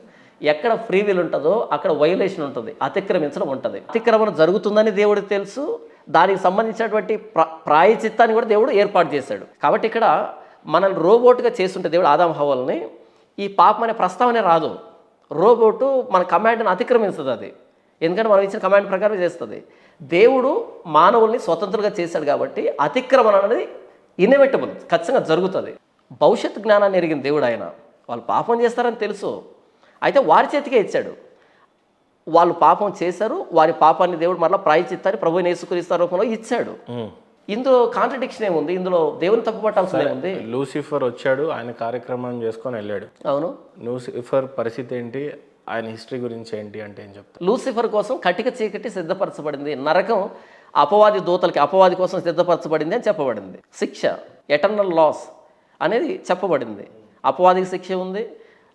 ఎక్కడ ఫ్రీ విల్ ఉంటుందో అక్కడ వైలేషన్ ఉంటుంది, అతిక్రమించడం ఉంటుంది. అతిక్రమణ జరుగుతుందని దేవుడికి తెలుసు, దానికి సంబంధించినటువంటి ప్రాయచిత్తాన్ని కూడా దేవుడు ఏర్పాటు చేశాడు. కాబట్టి ఇక్కడ మనల్ని రోబోట్గా చేస్తుంటే దేవుడు ఆదాం హవ్వల్ని, ఈ పాపం అనే ప్రస్తావనే రాదు. రోబోటు మన కమాండ్ని అతిక్రమిస్తుంది అది, ఎందుకంటే మనం ఇచ్చిన కమాండ్ ప్రకారం చేస్తుంది. దేవుడు మానవుల్ని స్వతంత్రంగా చేశాడు కాబట్టి అతిక్రమణ అనేది ఇన్ఎవిటబుల్, ఖచ్చితంగా జరుగుతుంది. భవిష్యత్ జ్ఞానాన్ని ఎరిగిన దేవుడు ఆయన. వాళ్ళు పాపం చేస్తారని తెలుసు, అయితే వారి చేతికే ఇచ్చాడు. వాళ్ళు పాపం చేశారు, వారి పాపాన్ని దేవుడు మరలా ప్రాయచిత్తాన్ని ప్రభువుని యేసుక్రీస్తు రూపంలో ఇచ్చాడు. ఇందులో కాంట్రడిక్షన్ ఏముంది? ఇందులో దేవుని తప్పు పట్టాల్సిందే ఉంది. లూసిఫర్ వచ్చాడు, ఆయన కార్యక్రమం చేసుకొని వెళ్ళాడు. అవును, లూసిఫర్ పరిస్థితి ఏంటి, ఆయన హిస్టరీ గురించి ఏంటి అంటే ఏం చెప్తారు? లూసిఫర్ కోసం కటిక చీకటి సిద్ధపరచబడింది, నరకం అపవాది దూతలకి అపవాది కోసం సిద్ధపరచబడింది అని చెప్పబడింది. శిక్ష ఎటర్నల్ లాస్ అనేది చెప్పబడింది. అపవాదికి శిక్ష ఉంది,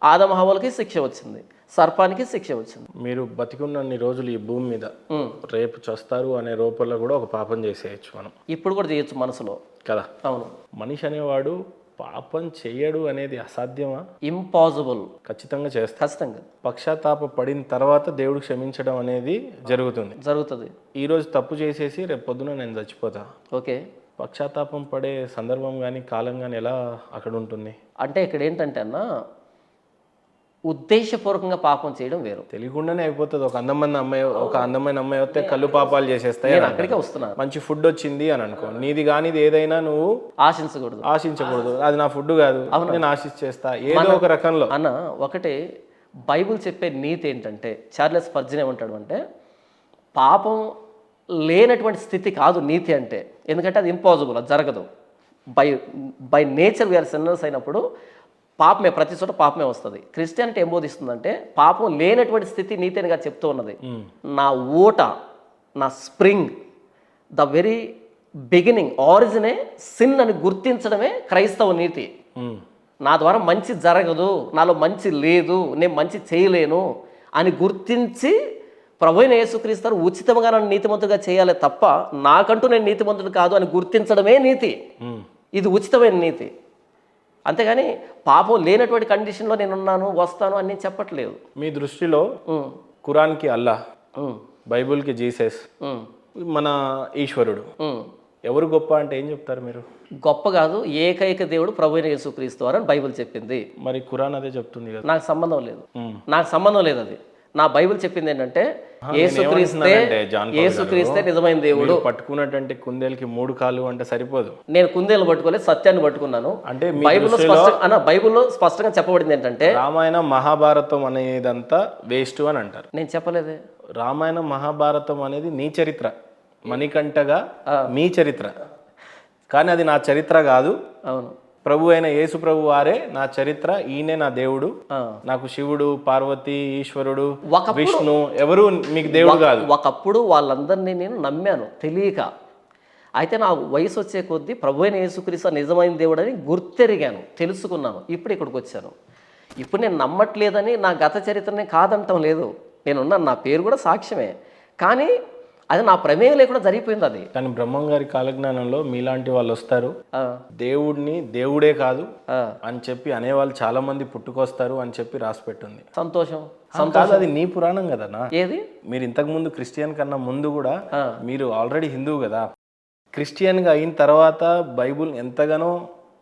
ఆదమ హవ్వలకి శిక్ష వచ్చింది, సర్పానికి శిక్ష వచ్చింది. మీరు బతికున్నన్ని రోజులు ఈ భూమి మీద రేపు చస్తారు అనే రూపంలో కూడా ఒక పాపం చేసేయచ్చు మనం. ఇప్పుడు కూడా చేయొచ్చు మనసులో కదా. అవును, మనిషి అనేవాడు పాపం చెయ్యడు అనేది అసాధ్యమా? ఇంపాసిబుల్. ఖచ్చితంగా చేస్తా. ఖచ్చితంగా పశ్చాత్తాప పడిన తర్వాత దేవుడు క్షమించడం అనేది జరుగుతుంది. ఈ రోజు తప్పు చేసేసి రేపు పొద్దున నేను చచ్చిపోతా, ఓకే, పశ్చాత్తాపం పడే సందర్భం కానీ కాలం కానీ ఎలా అక్కడ ఉంటుంది? అంటే ఇక్కడ ఏంటంటే అన్న, ఉద్దేశపూర్వకంగా పాపం చేయడం వేరు. తెలియకుండానే అయిపోతుంది. ఒక అందమైన అమ్మాయి వస్తే కళ్ళు పాపాలు చేసేస్తాయి. నేను అక్కడికే వస్తున్నాను. మంచి ఫుడ్ వచ్చింది అని అనుకో, నీది కానిది ఏదైనా నువ్వు ఆశించకూడదు. అది నా ఫుడ్ కాదు, నేను ఆశించేస్తా ఏదో ఒక రకంలో. అన్న ఒకటే బైబిల్ చెప్పే నీతి ఏంటంటే, చార్లెస్ స్పర్జన్ ఏమంటాడు అంటే, పాపం లేనటువంటి స్థితి కాదు నీతి అంటే, ఎందుకంటే అది ఇంపాసిబుల్, అది జరగదు. బై నేచర్ వీఆర్ సిన్నర్స్ అయినప్పుడు పాపమే, ప్రతి చోట పాపమే వస్తుంది. క్రిస్టియానిటీ ఏం బోధిస్తుందంటే, పాపం లేనటువంటి స్థితి నీతి అని చెప్తూ ఉన్నది. నా ఊట, నా స్ప్రింగ్, ద వెరీ బిగినింగ్, ఆరిజినే సిన్ అని గుర్తించడమే క్రైస్తవ నీతి. నా ద్వారా మంచి జరగదు, నాలో మంచి లేదు, నేను మంచి చేయలేను అని గుర్తించి ప్రభువైన యేసుక్రీస్తు ఉచితంగా నన్ను నీతిమంతుడిగా చేయాలి తప్ప, నాకంటూ నేను నీతిమంతుడు కాదు అని గుర్తించడమే నీతి. ఇది ఉచితమైన నీతి. అంతేగాని పాపం లేనటువంటి కండిషన్లో నేనున్నాను, వస్తాను అని నేను చెప్పట్లేదు. మీ దృష్టిలో ఖురాన్కి అల్లాహ్, బైబుల్కి జీసస్, మన ఈశ్వరుడు ఎవరు గొప్ప అంటే ఏం చెప్తారు మీరు? గొప్ప కాదు, ఏకైక దేవుడు ప్రభువైన యేసుక్రీస్తు అని బైబిల్ చెప్పింది. మరి ఖురాన్ అదే చెప్తుంది కదా. నాకు సంబంధం లేదు అది. నా బైబిల్ చెప్పింది ఏంటంటే, యేసుక్రీస్తే నిజమైన దేవుడు. పట్టుకున్నటువంటి కుందేలుకి 3 కాళ్ళు అంటే సరిపోదు. నేను కుందేలు పట్టుకోలేదు, సత్యాన్ని పట్టుకున్నాను. అంటే బైబిల్లో స్పష్టంగా చెప్పబడింది ఏంటంటే, రామాయణం మహాభారతం అనేదంతా వేస్ట్ అని అంటారు. నేను చెప్పలేదే. రామాయణం మహాభారతం అనేది నీ చరిత్ర, మణికంఠగా మీ చరిత్ర, కానీ అది నా చరిత్ర కాదు. అవును, ప్రభు అయిన యేసు ప్రభు వారే నా చరిత్ర, ఈయనే నా దేవుడు. నాకు శివుడు, పార్వతి, ఈశ్వరుడు, విష్ణు ఎవరు మీకు దేవుడు కాదు. ఒకప్పుడు వాళ్ళందరినీ నేను నమ్మాను తెలియక. అయితే నా వయసు వచ్చే కొద్దీ ప్రభు అయిన యేసుక్రీస్తు నిజమైన దేవుడు అని గుర్తెరిగాను, తెలుసుకున్నాను. ఇప్పుడు ఇక్కడికి వచ్చాను. ఇప్పుడు నేను నమ్మట్లేదని నా గత చరిత్రని కాదంటం లేదు, నేనున్నాను, నా పేరు కూడా సాక్ష్యమే. కానీ అది నా ప్రమేయం లేకుండా జరిగిపోయింది అది. కానీ బ్రహ్మం గారి కాలజ్ఞానంలో మీలాంటి వాళ్ళు వస్తారు, దేవుడిని దేవుడే కాదు అని చెప్పి అనేవాళ్ళు చాలా మంది పుట్టుకొస్తారు అని చెప్పి రాసి పెట్టుంది. సంతోషం. అది నీ పురాణం కదనా. ఏది? మీరు ఇంతకు ముందు క్రిస్టియన్ కన్నా ముందు కూడా మీరు ఆల్రెడీ హిందువు కదా. క్రిస్టియన్గా అయిన తర్వాత బైబుల్ ఎంతగానో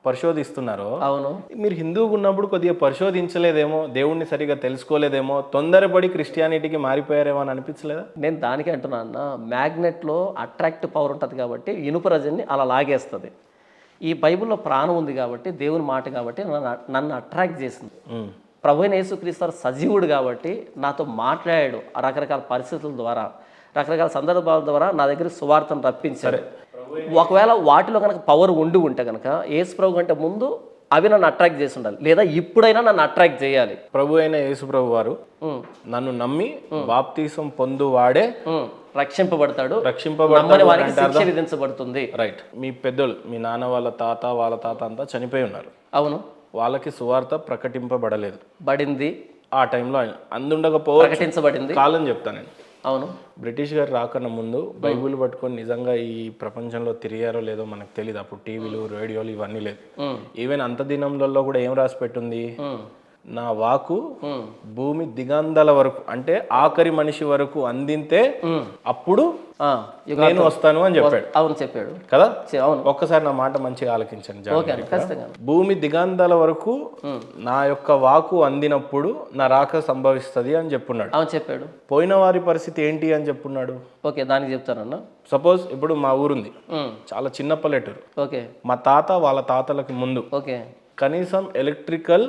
పరిశోధిస్తున్నారో, అవును, మీరు హిందువుగా ఉన్నప్పుడు కొద్దిగా పరిశోధించలేదేమో, దేవుణ్ణి సరిగా తెలుసుకోలేదేమో, తొందరపడి క్రిస్టియానిటీకి మారిపోయారేమో అని అనిపించలేదా? నేను దానికే అంటున్నా అన్న, మ్యాగ్నెట్లో అట్రాక్టివ్ పవర్ ఉంటుంది కాబట్టి ఇనుప రజని అలా లాగేస్తుంది. ఈ బైబిల్లో ప్రాణం ఉంది కాబట్టి, దేవుని మాట కాబట్టి నన్ను అట్రాక్ట్ చేసింది. ప్రభువైన యేసుక్రీస్తు సజీవుడు కాబట్టి నాతో మాట్లాడాడు, రకరకాల పరిస్థితుల ద్వారా, రకరకాల సందర్భాల ద్వారా నా దగ్గర సువార్తను రప్పించారు. ఒకవేళ వాటిలో కనుక పవర్ ఉంటే కనుక యేసు ప్రభు కంటే ముందు అవి నన్ను అట్రాక్ట్ చేసి ఉండాలి, లేదా ఇప్పుడైనా నన్ను అట్రాక్ట్ చేయాలి. ప్రభు అయిన యేసు ప్రభు వారు నన్ను నమ్మి బాప్తీసం పొందువాడే రక్షింపబడతాడు, వారికి శిక్ష విధించబడుతుంది. రైట్. మీ పెద్దలు, మీ నాన్న వాళ్ళ తాత అంతా చనిపోయి ఉన్నారు. అవును, వాళ్ళకి సువార్త ప్రకటింపబడలేదు. బడింది ఆ టైంలో, అందుండకపోతే ప్రకటించబడింది కాలం చెప్తాను నేను. అవును, బ్రిటిష్ గారు రాకన్నా ముందు బైబిల్ పట్టుకొని నిజంగా ఈ ప్రపంచంలో తిరిగారో లేదో మనకు తెలియదు. అప్పుడు టీవీలు, రేడియోలు ఇవన్నీ లేదు. ఈవెన్ అంత దినంలో కూడా ఏం రాసి పెట్టుంది, నా వాకు భూమి దిగంధాల వరకు అంటే ఆఖరి మనిషి వరకు అందితే అప్పుడు ఆ, నేను వస్తాను అని చెప్పాడు అవును చెప్పాడు కదా. అవును ఒక్కసారి నా మాట మంచిగా ఆలకించండి ఓకే అండి ఖచ్చితంగా భూమి దిగంధాల వరకు నా యొక్క వాకు అందినప్పుడు నా రాక సంభవిస్తుంది అని చెప్పున్నాడు. అవును చెప్పాడు. పోయిన వారి పరిస్థితి ఏంటి అని చెప్పున్నాడు. ఓకే దానికి చెప్తానన్నా. సపోజ్ ఇప్పుడు మా ఊరుంది, చాలా చిన్న పల్లెటూరు. ఓకే మా తాత వాళ్ళ తాతలకి ముందు ఓకే కనీసం ఎలక్ట్రికల్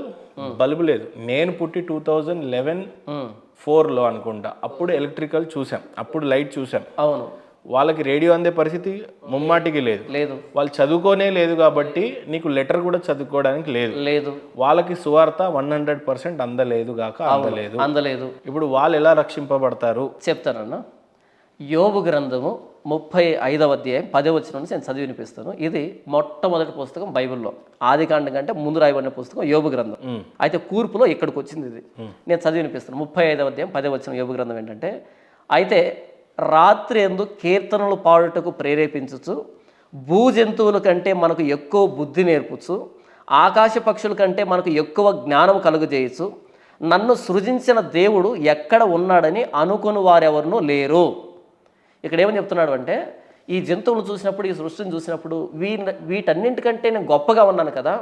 బల్బు లేదు. నేను పుట్టి 2011-4లో అనుకుంటా, అప్పుడు ఎలక్ట్రికల్ చూసాం, అప్పుడు లైట్ చూసాం. అవును వాళ్ళకి రేడియో అందే పరిస్థితి ముమ్మాటికి లేదు. లేదు వాళ్ళు చదువుకోనే లేదు కాబట్టి నీకు లెటర్ కూడా చదువుకోవడానికి లేదు. లేదు వాళ్ళకి సువార్త 100% అందలేదు గాక అందలేదు. అందలేదు. ఇప్పుడు వాళ్ళు ఎలా రక్షింపబడతారు చెప్తానన్నా. యోబు గ్రంథము 35వ అధ్యాయం 10వ వచనం నుంచి నేను చదివి వినిపిస్తాను. ఇది మొట్టమొదటి పుస్తకం బైబిల్లో, ఆదికాండం కంటే ముందు రాయబడిన పుస్తకం యోబు గ్రంథం. అయితే కూర్పులో ఇక్కడికి వచ్చింది ఇది. నేను చదివి వినిపిస్తాను. 35వ అధ్యాయం 10వ వచనం యోబు గ్రంథం ఏంటంటే, అయితే రాత్రి యందు కీర్తనలు పాడుటకు ప్రేరేపించుచు, భూజంతువుల కంటే మనకు ఎక్కువ బుద్ధి నేర్పుచు, ఆకాశ పక్షుల కంటే మనకు ఎక్కువ జ్ఞానం కలుగజేయచ్చు, నన్ను సృజించిన దేవుడు ఎక్కడ ఉన్నాడని అనుకుని వారెవరినూ లేరు. ఇక్కడ ఏమని చెప్తున్నాడు అంటే, ఈ జంతువులు చూసినప్పుడు, ఈ సృష్టిని చూసినప్పుడు వీటన్నింటికంటే నేను గొప్పగా ఉన్నాను కదా,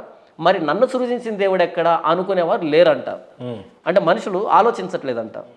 మరి నన్ను సృజించిన దేవుడు ఎక్కడ అనుకునేవారు లేరంట. అంటే మనుషులు ఆలోచించట్లేదంట.